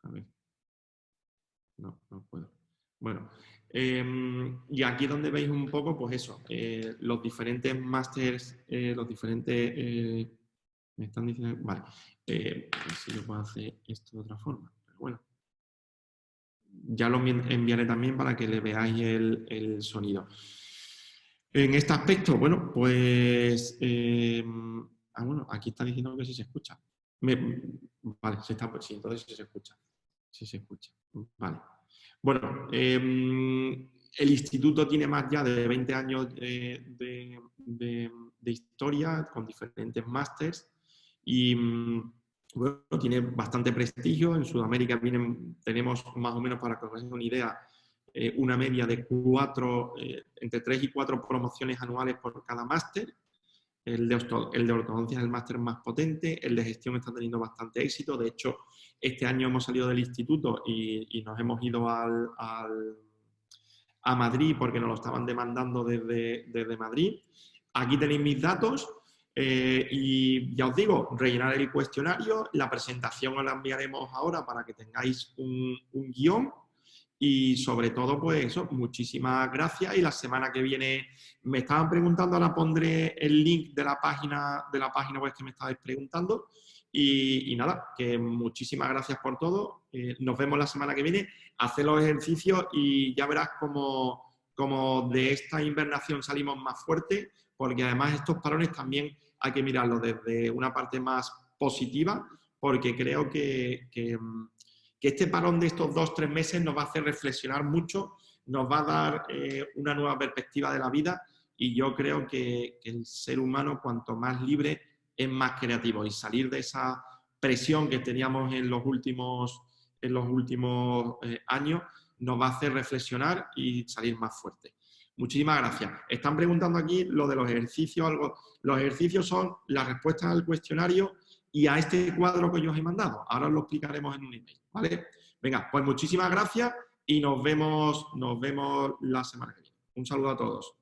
A ver. No puedo. Bueno, y aquí donde veis un poco, pues eso, los diferentes másters, los diferentes... me están diciendo... Vale, a ver si yo puedo hacer esto de otra forma. Pero bueno, ya lo enviaré también para que le veáis el sonido. En este aspecto, bueno, pues... bueno, aquí está diciendo que sí se escucha. Vale, sí, entonces sí se escucha. Sí se escucha. Vale. Bueno, el instituto tiene más ya de 20 años de historia, con diferentes másters, y bueno, tiene bastante prestigio. En Sudamérica tenemos más o menos, para que os hagáis una idea, una media de entre 3 y 4 promociones anuales por cada máster. El de ortodoncia es el máster más potente, el de gestión está teniendo bastante éxito. De hecho, este año hemos salido del instituto y nos hemos ido a Madrid porque nos lo estaban demandando desde Madrid. Aquí tenéis mis datos y ya os digo, rellenar el cuestionario, la presentación os la enviaremos ahora para que tengáis un guión. Y sobre todo, pues eso, muchísimas gracias. Y la semana que viene me estaban preguntando, ahora pondré el link de la página web que me estabais preguntando. Y nada, que muchísimas gracias por todo. Nos vemos la semana que viene. Haced los ejercicios y ya verás cómo de esta invernación salimos más fuertes, porque además estos parones también hay que mirarlos desde una parte más positiva, porque creo que este parón de estos 2-3 meses nos va a hacer reflexionar mucho, nos va a dar una nueva perspectiva de la vida y yo creo que el ser humano, cuanto más libre, es más creativo y salir de esa presión que teníamos en los últimos años nos va a hacer reflexionar y salir más fuerte. Muchísimas gracias. Están preguntando aquí lo de los ejercicios. Los ejercicios son las respuestas al cuestionario y a este cuadro que yo os he mandado. Ahora os lo explicaremos en un email, ¿vale? Venga, pues muchísimas gracias y nos vemos la semana que viene. Un saludo a todos.